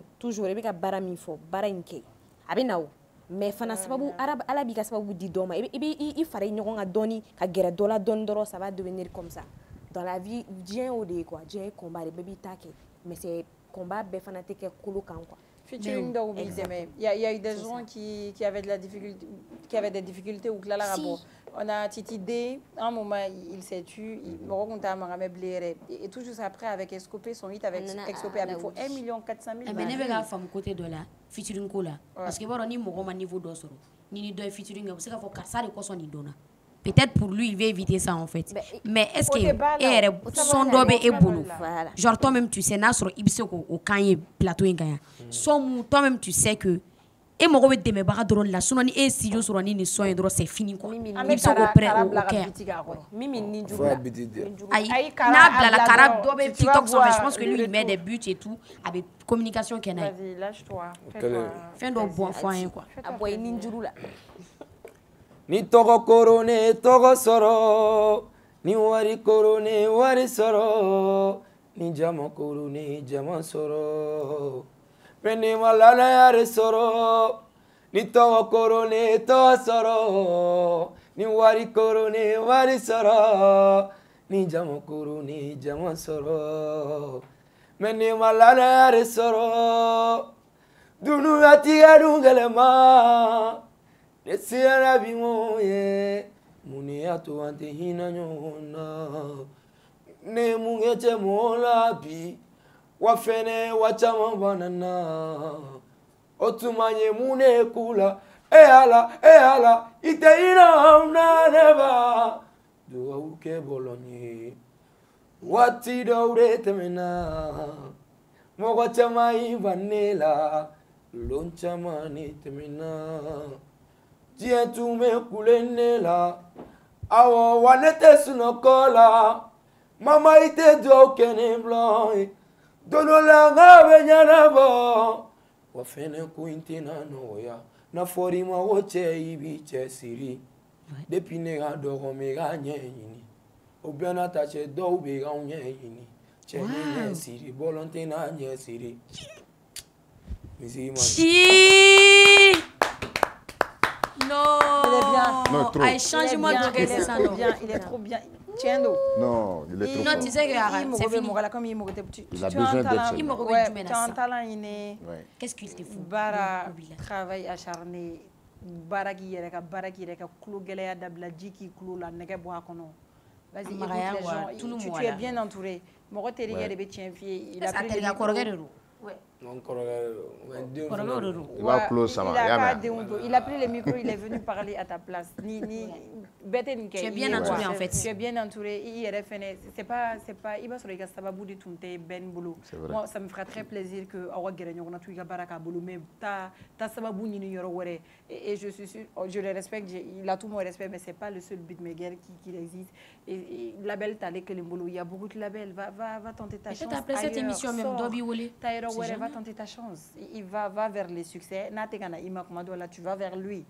il be ka bara mi fo bara inke. Abi nawo mais fana sababu ala bi ka sababu di doma i fara ɲɔgɔn ka dɔɔni ka gɛrɛ dɔ la dɔɔni dɔrɔn ça va devenir comme ça dans la vie diɲɛ o de quoi diɲɛ combat de bɛɛ b'i ta kɛ mais c'est combat bɛɛ fana tɛ kɛ kolo kan quoi. Featuring dɔw b'i dɛmɛ il y a eu des gens qui avaient de la difficulté qui avaient des difficultés ou Clara Rabo on a Titi D à un moment il s'est tu mɔgɔ kun t'a maga mɛ bilen yɛrɛ et tout juste après avec Escopé son hit avec Escopé a bɛ fɔ 1,400,000. Mais ne bɛ k'a faamu côté dɔ la featuring ko la parce que i b'a dɔn ni mɔgɔ ma niveau dɔ sɔrɔ ni dɔ ye featuring kɛ u bɛ se k'a fɔ karisa de kɔsɔn nin donna peut-être pour lui il veut éviter ça en fait mais est-ce que e yɛrɛ son dɔ bɛ e bolo genre toi même tu sais n'a sɔrɔ i bɛ se k'o kan ye plateau in kan yan son mun toi même tu sais que e mago bɛ dɛmɛbaga dɔrɔn la sinon ni e ye studio sɔrɔ ni nin son ye dɔrɔn c'est fini quoi i bɛ se k'o prêt o kɛ ayi n'a bilala kara dɔ bɛ TikTok sanfɛ je pense que lui il met des buts et tout a bɛ communication kɛ n'a ye fɛn dɔ bɔn fɔ an ye quoi a bɔ i ni juru la. Ni tɔgɔ koro ne tɔgɔ sɔrɔ ni wari koro ne wari sɔrɔ ni jama koro ne jama sɔrɔ mais ni ma lanaya sɔrɔ ni tɔgɔ koro ne tɔgɔ sɔrɔ ni wari koro ne wari sɔrɔ ni jama koro ne jama sɔrɔ mais ni ma lanaya sɔrɔ dunuya tigɛ dun gɛlɛma ne sera bi mo ye Muniato ante hina nyona ne mungete mola bi wafene wachama banana otumanye mune kula e ala ite ina na neba do uke bolonye wati daure temena mogo chama ivanela lonchama ni temena tu me kulenela awo wanete sunokola mama ite do kene blanc donola ngabe nyana bo wafene ku intina noya na fori ma woche ibi chesiri depuis ne ga dogo me ga nyeyini obiana ta che do be ga nyeyini che ne siri volonté na nyesiri Non. Il est bien. Non, trop. Ay, changement de regard, ça, non. Il est trop bien. Tiens, d'eau. Non, il est trop Non, fort. tu sais que c'est fini. Comme il m'a dit, Il a besoin d'être Il m'a seul. tu as un talent inné. Qu'est-ce qu'il te faut? Bara, travail acharné. Bara qui est là, clou gélé dabla jiki clou la nègre bois kono. Vas-y, écoute les gens. Tu es bien entouré. Mon retour est bien tien fier. Il a pris le micro. Ouais. Il va close ça. Il a pris le micro, il est venu parler à ta place. Tu es bien entouré en fait. Tu es bien entouré. C'est pas, il va se regarder ça va bouder tout ben boulot. Moi, ça me fera très plaisir que Awa Guérénio on a tout baraka boulot, mais ta ça va bouder ni yoro et je suis sûr, je le respecte, il a tout mon respect, mais c'est pas le seul beatmaker qui existe. Et label t'as les que les boulot, il y a beaucoup de labels. Va tenter ta chance. Après cette émission même, Dobby Wole. Va tenter ta chance. Il va vers les succès. Tu vas vers lui.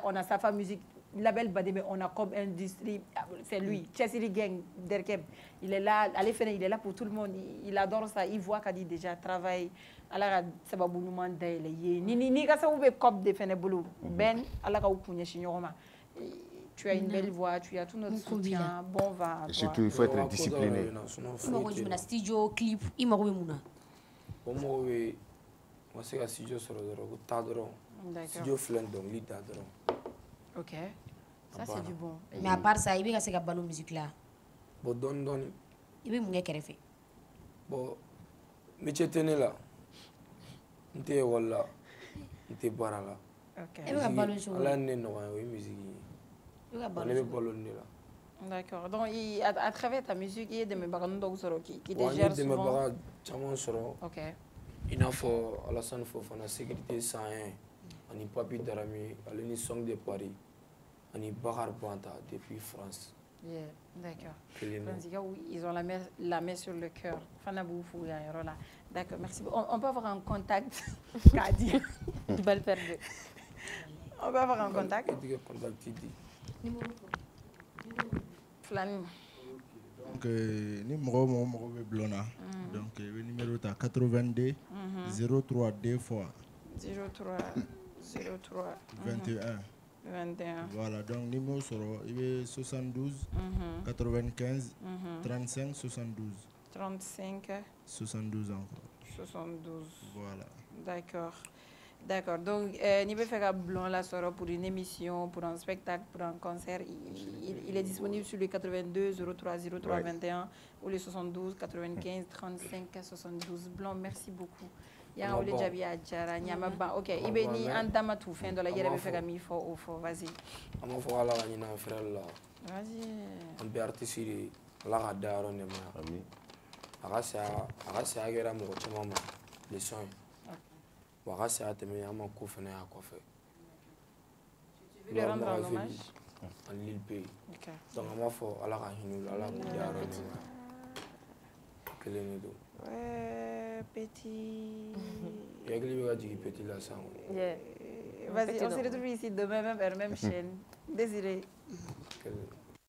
On a sa femme musique. Label Badé, mais on a comme industrie. C'est lui. Chessiri Gang, Derkeb. Il est là. Il est là pour tout le monde. Il adore ça. Il voit qu'il dit déjà travail. Alors, ça va vous demander. Ni ça vous cop de faire boulot. Ben, alors que vous pouvez chinyoroma. Tu as une belle voix, tu as tout notre soutien. Bon va. Et surtout, il faut être discipliné. Il m'a studio clip. Il m'a dit moi c'est un studio sur le studio flan donc l'idée. Ok, ça c'est du bon. Mais à part ça, il y a ce ballon musique là. Bon don. Il y a mon qu'elle fait. Bon, mais tu es là. Tu es là. Tu es bara là. Ok. Il y a ballon sur. Là n'est non musique. Il y a ballon là. D'accord. Donc à travers ta musique, il y a des membres qui te gèrent souvent. Ok. Il a fait Alassane Fofana sécurité 101 ani Papi Darami aleni Song de Paris ani Bakar Banta depuis France. Yeah, d'accord. Ils ont la main sur le cœur. D'accord, merci. On peut avoir un contact. Kadi. Tu vas le perdre. On peut avoir un contact. Flani. Donc, numéro blona. Donc, le numéro est 82 03 2 fois 03 21. Voilà, donc numéro il est 72 95 35 72. 35 72 encore. 72. Voilà. D'accord. Donc, Nibé Fega Blond la sera pour une émission, pour un spectacle, pour un concert. Il est disponible sur les 82 03 03 21 ou les 72 95 35 72. Blond, merci beaucoup. Ya ole jabi ajara nyama ba. OK, ibe ni andama tout fin de la yere be Fega mi fo vas-y. Amo fo ala ni na frère là. Vas-y. On be artiste la ga daro ne ma. Ami. Agasa agera mo chama les sons. Wagasi a tenu à mon coup fenêtre à quoi faire. Tu veux rendre un hommage à l'île pays. Donc, on m'a fait à la Rahinu, à la Bouddha. Quel est le dos? Ouais, petit. Il y a quelqu'un qui dit petit là, ça. Vas-y, on se retrouve ici demain, même chaîne. Désiré.